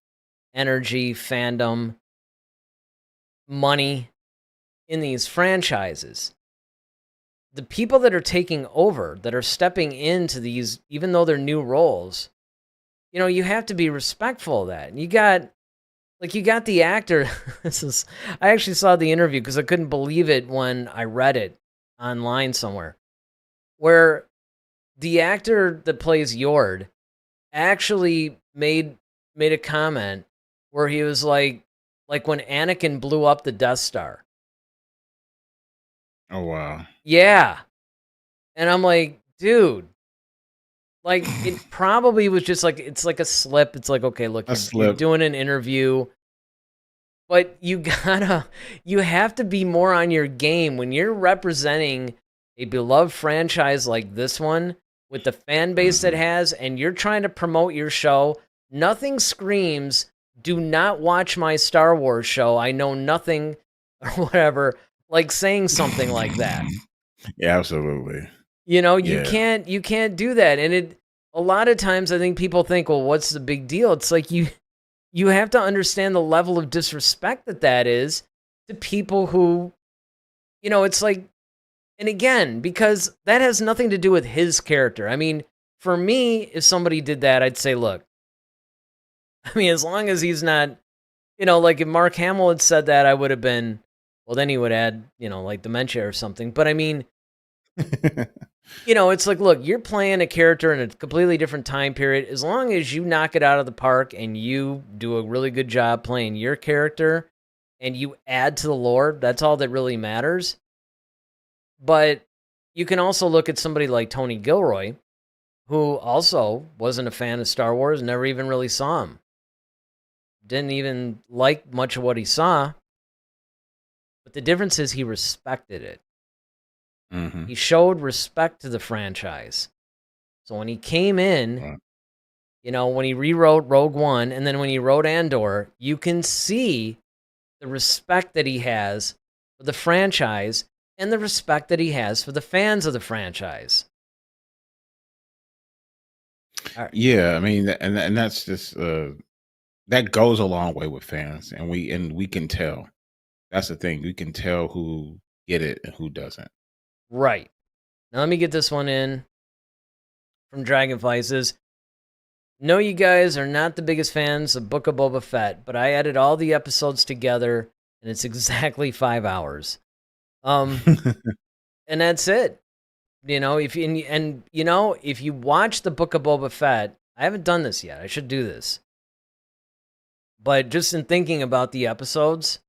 energy, fandom, money in these franchises, the people that are taking over, that are stepping into these, even though they're new roles, you have to be respectful of that. And you got the actor. I actually saw the interview because I couldn't believe it when I read it online somewhere, where the actor that plays Yord actually made a comment where he was like when Anakin blew up the Death Star. Oh, wow. Yeah. And I'm like, dude, it probably was just it's like a slip. It's like, okay, look, you're doing an interview, but you have to be more on your game when you're representing a beloved franchise like this one with the fan base that has, and you're trying to promote your show. Nothing screams, do not watch my Star Wars show. I know nothing or whatever, like saying something like that. Yeah, absolutely. You can't do that. And a lot of times I think people think, well, what's the big deal? It's like you have to understand the level of disrespect that is to people who, it's like, and again, because that has nothing to do with his character. I mean, for me, if somebody did that, I'd say, look, I mean, as long as he's not, like if Mark Hamill had said that, I would have been well, then he would add, like dementia or something. But I mean, it's like, look, you're playing a character in a completely different time period. As long as you knock it out of the park and you do a really good job playing your character and you add to the lore, that's all that really matters. But you can also look at somebody like Tony Gilroy, who also wasn't a fan of Star Wars, never even really saw him. Didn't even like much of what he saw. But the difference is he respected it. Mm-hmm. He showed respect to the franchise. So when he came in, when he rewrote Rogue One, and then when he wrote Andor, you can see the respect that he has for the franchise and the respect that he has for the fans of the franchise. Right. Yeah, I mean, and that's just that goes a long way with fans, and we can tell. That's the thing. We can tell who get it and who doesn't. Right. Now let me get this one in from Dragonfly. It says, "No, you guys are not the biggest fans of Book of Boba Fett, but I added all the episodes together, and it's exactly 5 hours. And that's it. If you watch the Book of Boba Fett, I haven't done this yet. I should do this. But just in thinking about the episodes,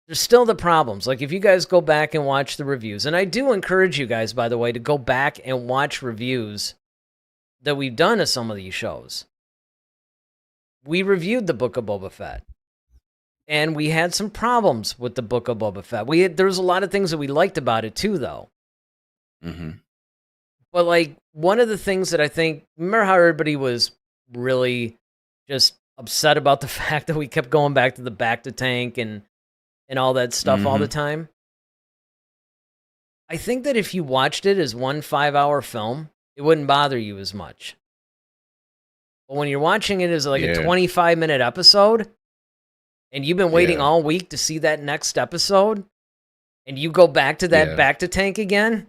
there's still the problems. Like, if you guys go back and watch the reviews, and I do encourage you guys, by the way, to go back and watch reviews that we've done of some of these shows. We reviewed the Book of Boba Fett, and we had some problems with the Book of Boba Fett. There was a lot of things that we liked about it, too, though. Mm-hmm. But, like, one of the things that I think, remember how everybody was really just upset about the fact that we kept going back to the Bacta tank and all that stuff all the time? I think that if you watched it as one 5-hour film, it wouldn't bother you as much. But when you're watching it as like a 25-minute episode, and you've been waiting all week to see that next episode, and you go back to that Bacta tank again.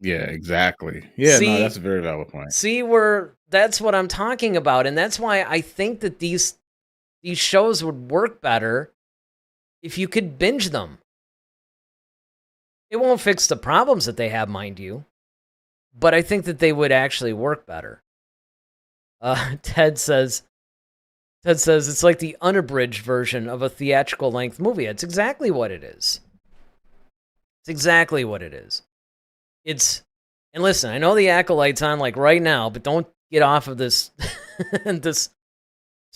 Yeah, exactly. Yeah, no, that's a very valid point. See, that's what I'm talking about, and that's why I think that these shows would work better if you could binge them. It won't fix the problems that they have, mind you, but I think that they would actually work better. Ted says it's like the unabridged version of a theatrical length movie. It's exactly what it is. It's exactly what it is. And listen, I know the Acolyte's on like right now, but don't get off of this. It's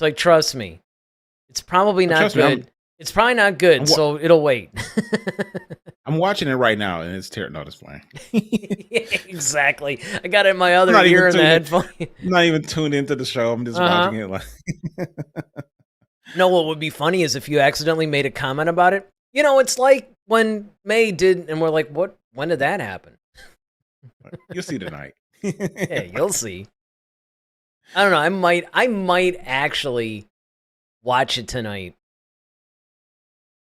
like, trust me, it's probably not good. It's probably not good, so it'll wait. I'm watching it right now, and it's terrible. No, it's playing. Yeah, exactly. I got it in my other ear in the headphone. I'm not even tuned into the show. I'm just watching it. Like, no, what would be funny is if you accidentally made a comment about it. It's like when May did, and we're like, "What? When did that happen?" You'll see tonight. Yeah, you'll see. I don't know. I might actually watch it tonight.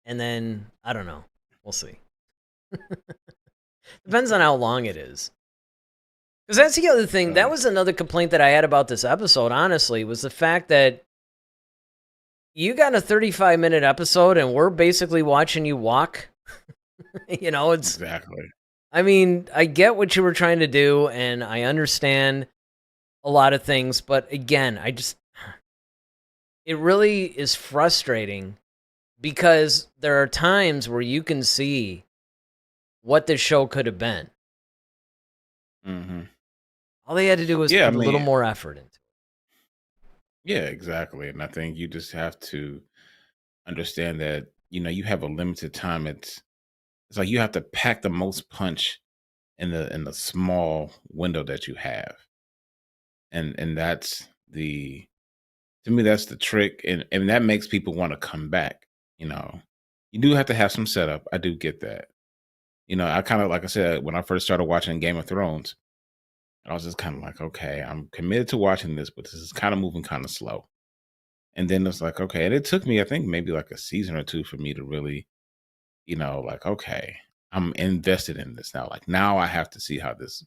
And then, I don't know. We'll see. Depends on how long it is. Because that's the other thing. That was another complaint that I had about this episode, honestly, was the fact that you got a 35-minute episode and we're basically watching you walk. It's... Exactly. I mean, I get what you were trying to do, and I understand a lot of things, but again, it really is frustrating. Because there are times where you can see what this show could have been. Mm-hmm. All they had to do was put a little more effort into it. Yeah, exactly. And I think you just have to understand that, you have a limited time. It's like you have to pack the most punch in the small window that you have. And that's to me, that's the trick. And that makes people want to come back. You do have to have some setup. I do get that. I kind of, like I said, when I first started watching Game of Thrones, I was just kind of like, okay, I'm committed to watching this, but this is kind of moving kind of slow. And then it's like, okay, and it took me, I think, maybe like a season or two for me to really, like, okay, I'm invested in this now. Like, now I have to see how this,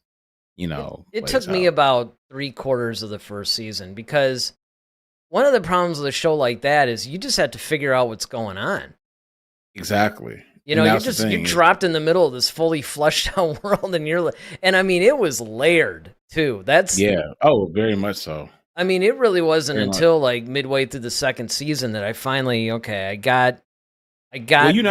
It took me about 3/4 of the first season, because one of the problems with a show like that is you just have to figure out what's going on. Exactly. You know, And that's the you're thing is, dropped in the middle of this fully fleshed out world, and and I mean, it was layered too. yeah. Oh, very much so. I mean, it really wasn't Very much. until like midway through the second season that I finally, okay, I Well, got you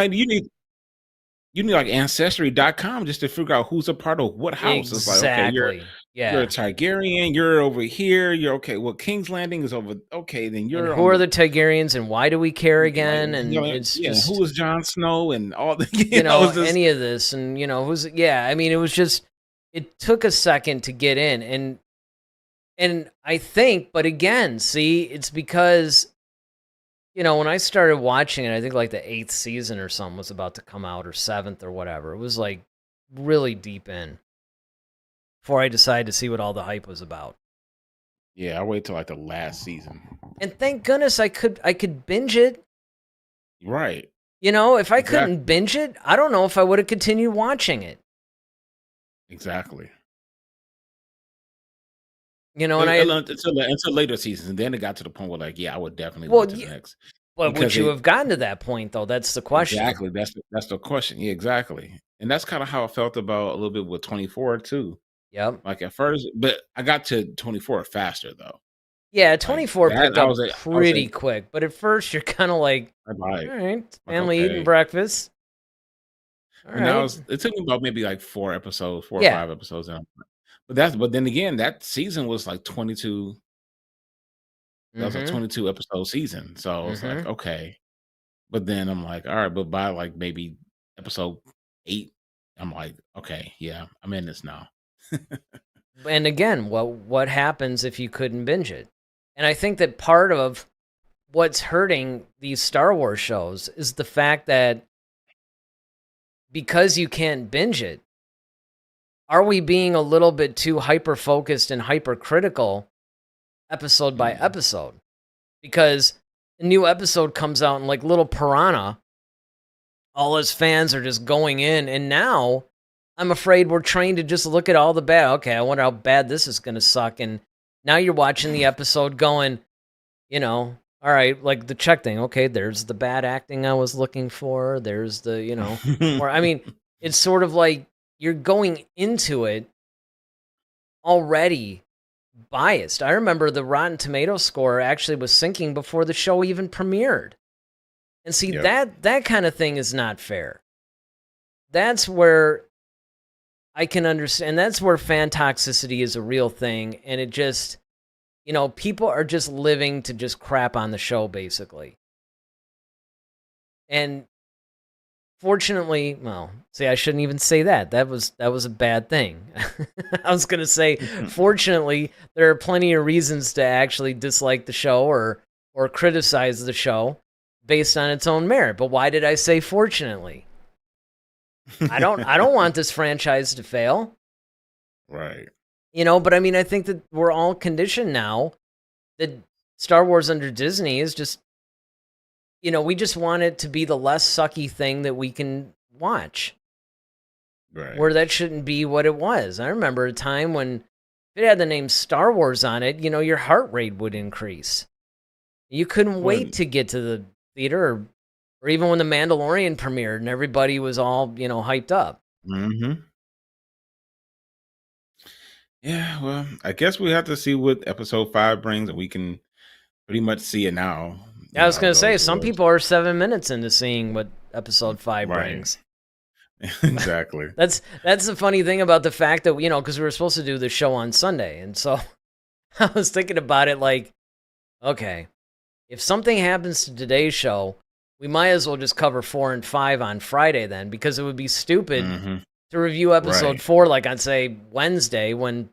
need like ancestry.com just to figure out who's a part of what house. It's like, okay, exactly, you're a yeah. Targaryen, you're over here, you're okay. Well, King's Landing is over. Okay, then And you're who on are the the Targaryens, and why do we care like, again? And it's yeah. Who just, was Jon Snow and all the you know, it's just any of this, and who's, yeah. I mean, it was just, it took a second to get in, and I think, but again, see, it's because when I started watching it, I think like the 8th season or something was about to come out, or 7th or whatever. It was like really deep in before I decided to see what all the hype was about. yeah. I wait till like the last season. And thank goodness I could binge it. Right. If I Exactly. couldn't binge it, I don't know if I would have continued watching it. Exactly. And I had, Until later seasons, and then it got to the point where like, yeah, I would definitely well, wait to the next but would because you it have gotten to that point though? That's the question. exactly that's the question. Yeah, exactly. And that's kind of how I felt about a little bit with 24 too. Yep. Like at first, but I got to 24 faster though. Yeah, Like 24 that, picked up pretty quick, but at first you're kind of like, I'm all right, like family eating okay. breakfast. All But now right. it took me about maybe like 4 episodes, 4 or 5 Yeah. episodes. But then again, that season was like 22. That was a Mm-hmm. 22 episode season. So it's like, Mm-hmm. okay. But then I'm like, all right, but by like maybe episode 8, I'm like, okay, yeah, I'm in this now. And again, what happens if you couldn't binge it? And I think that part of what's hurting these Star Wars shows is the fact that because you can't binge it, are we being a little bit too hyper focused and hypercritical episode by Mm. episode? Because a new episode comes out and like Little Piranha, all his fans are just going in, and now I'm afraid we're trained to just look at all the bad. Okay, I wonder how bad this is going to suck. And now you're watching the episode going, all right, like the check thing. Okay, there's the bad acting I was looking for. There's the, or I mean, it's sort of like you're going into it already biased. I remember the Rotten Tomato score actually was sinking before the show even premiered. And see, Yep. that kind of thing is not fair. That's where I can understand. That's where fan toxicity is a real thing. And it just, people are just living to just crap on the show, basically. And fortunately, well, see, I shouldn't even say that. That was a bad thing. I was going to say, fortunately, there are plenty of reasons to actually dislike the show or criticize the show based on its own merit. But why did I say fortunately? I don't want this franchise to fail. Right. But I mean, I think that we're all conditioned now that Star Wars under Disney is just, we just want it to be the less sucky thing that we can watch. Right. Where that shouldn't be what it was. I remember a time when if it had the name Star Wars on it, your heart rate would increase. You couldn't wait to get to the theater, or even when The Mandalorian premiered and everybody was all, hyped up. Mm-hmm. Yeah, well, I guess we have to see what episode 5 brings, and we can pretty much see it now. I was How going it to say, goes some with us. people are 7 minutes into seeing what episode 5 Right. brings. Exactly. That's the funny thing about the fact that, because we were supposed to do the show on Sunday. And so I was thinking about it like, okay, if something happens to today's show, we might as well just cover 4 and 5 on Friday then, because it would be stupid Mm-hmm. to review episode Right. 4, like on, say, Wednesday when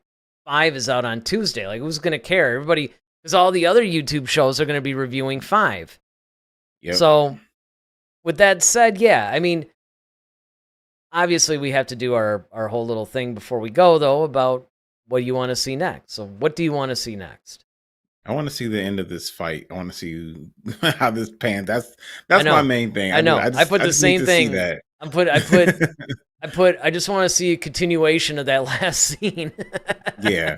5 is out on Tuesday. Like, who's going to care? Everybody, because all the other YouTube shows are going to be reviewing 5. Yep. So, with that said, yeah, I mean, obviously we have to do our whole little thing before we go, though, about what you want to see next. So, what do you want to see next? I want to see the end of this fight. I want to see how this pans. That's I know. my main thing. I know. I put the just same need to see thing. that. I just want to see a continuation of that last scene. Yeah.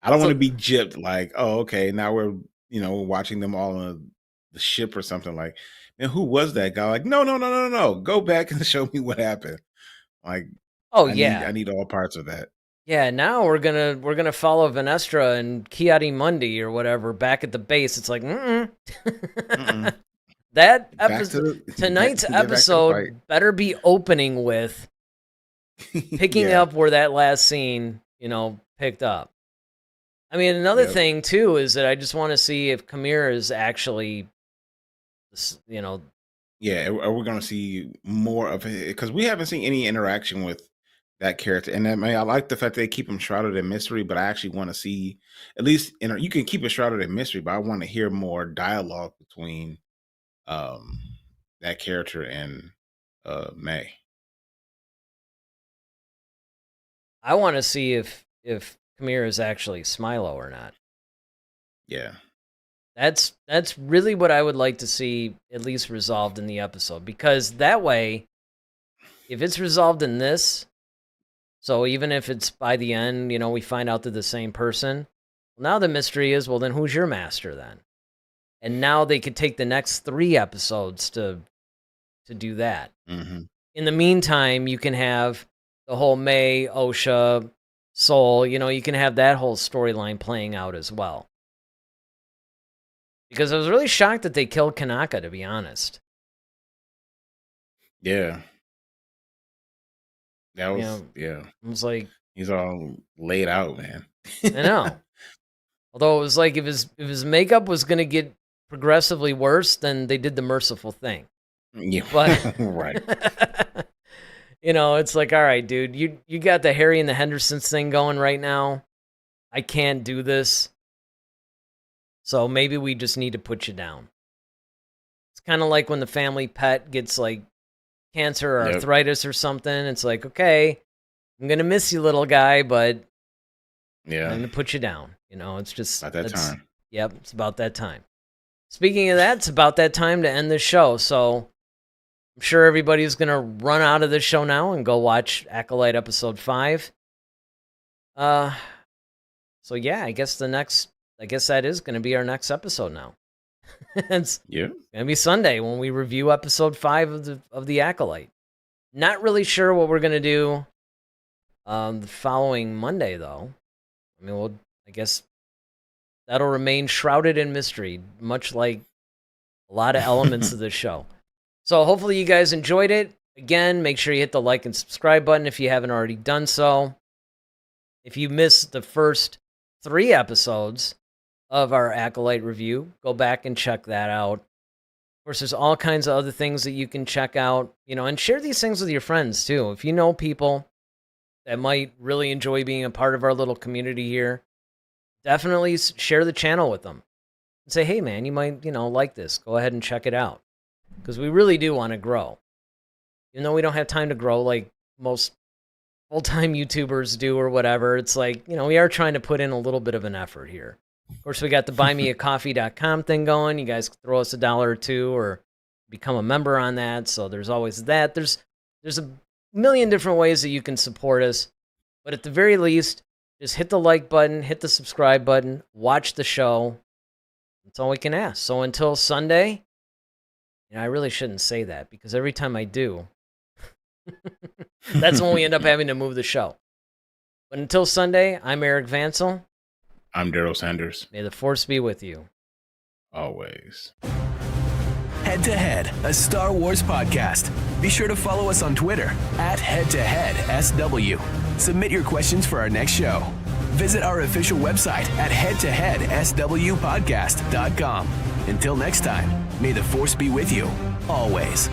I don't So- want to be gypped like, oh, okay, now we're watching them all in the ship or something. Like, man, who was that guy? Like, no. Go back and show me what happened. Like, Oh I yeah. need all parts of that. Yeah, now we're gonna follow Vanestra and Kiadi Mundi or whatever back at the base. It's like, Mm-mm. that Back to episode, the tonight's get back to the fight. episode better be opening with picking Yeah. up where that last scene, picked up. I mean, another Yep. thing too is that I just want to see if Kamira is actually, Yeah, are we going to see more of it? Because we haven't seen any interaction with that character, and I like the fact they keep him shrouded in mystery. But I actually want to see, at least, you can keep it shrouded in mystery, but I want to hear more dialogue between um that character and May. I want to see if Kamira is actually Smilo or not. Yeah, That's really what I would like to see at least resolved in the episode, because that way, if it's resolved in this, so even if it's by the end, we find out they're the same person. Now the mystery is, well, then who's your master then? And now they could take the next 3 episodes to do that. mm-hmm. In the meantime, you can have the whole May, Osha, Soul, you can have that whole storyline playing out as well. Because I was really shocked that they killed Kanaka, to be honest. Yeah, that was I was like, he's all laid out, man. I know. Although it was like if his makeup was going to get progressively worse, then they did the merciful thing. Yeah, But right. It's like, all right, dude, you got the Harry and the Hendersons thing going right now. I can't do this. So maybe we just need to put you down. It's kind of like when the family pet gets like cancer or arthritis or something. It's like, okay, I'm going to miss you, little guy, but I'm going to put you down. It's just about that time. Yep, it's about that time. Speaking of that, it's about that time to end the show. So I'm sure everybody's going to run out of this show now and go watch Acolyte episode 5. So yeah, I guess that is going to be our next episode now. It's going to be Sunday when we review episode 5 of the Acolyte. Not really sure what we're going to do the following Monday, though. I mean, I guess that'll remain shrouded in mystery, much like a lot of elements of this show. So hopefully you guys enjoyed it. Again, make sure you hit the like and subscribe button if you haven't already done so. If you missed the first 3 episodes of our Acolyte review, go back and check that out. Of course, there's all kinds of other things that you can check out, and share these things with your friends too. If you know people that might really enjoy being a part of our little community here, definitely share the channel with them and say, hey man, you might, like this. Go ahead and check it out. Because we really do want to grow. Even though we don't have time to grow like most full-time YouTubers do or whatever, it's like, we are trying to put in a little bit of an effort here. Of course, we got the buymeacoffee.com thing going. You guys can throw us $1 or $2 or become a member on that. So there's always that. There's a million different ways that you can support us. But at the very least, just hit the like button, hit the subscribe button, watch the show. That's all we can ask. So until Sunday, I really shouldn't say that because every time I do, that's when we end up having to move the show. But until Sunday, I'm Eric Vansel. I'm Daryl Sanders. May the Force be with you. Always. Head to Head, a Star Wars podcast. Be sure to follow us on Twitter @HeadToHeadSW. Submit your questions for our next show. Visit our official website at headtoheadswpodcast.com. Until next time, may the Force be with you, always.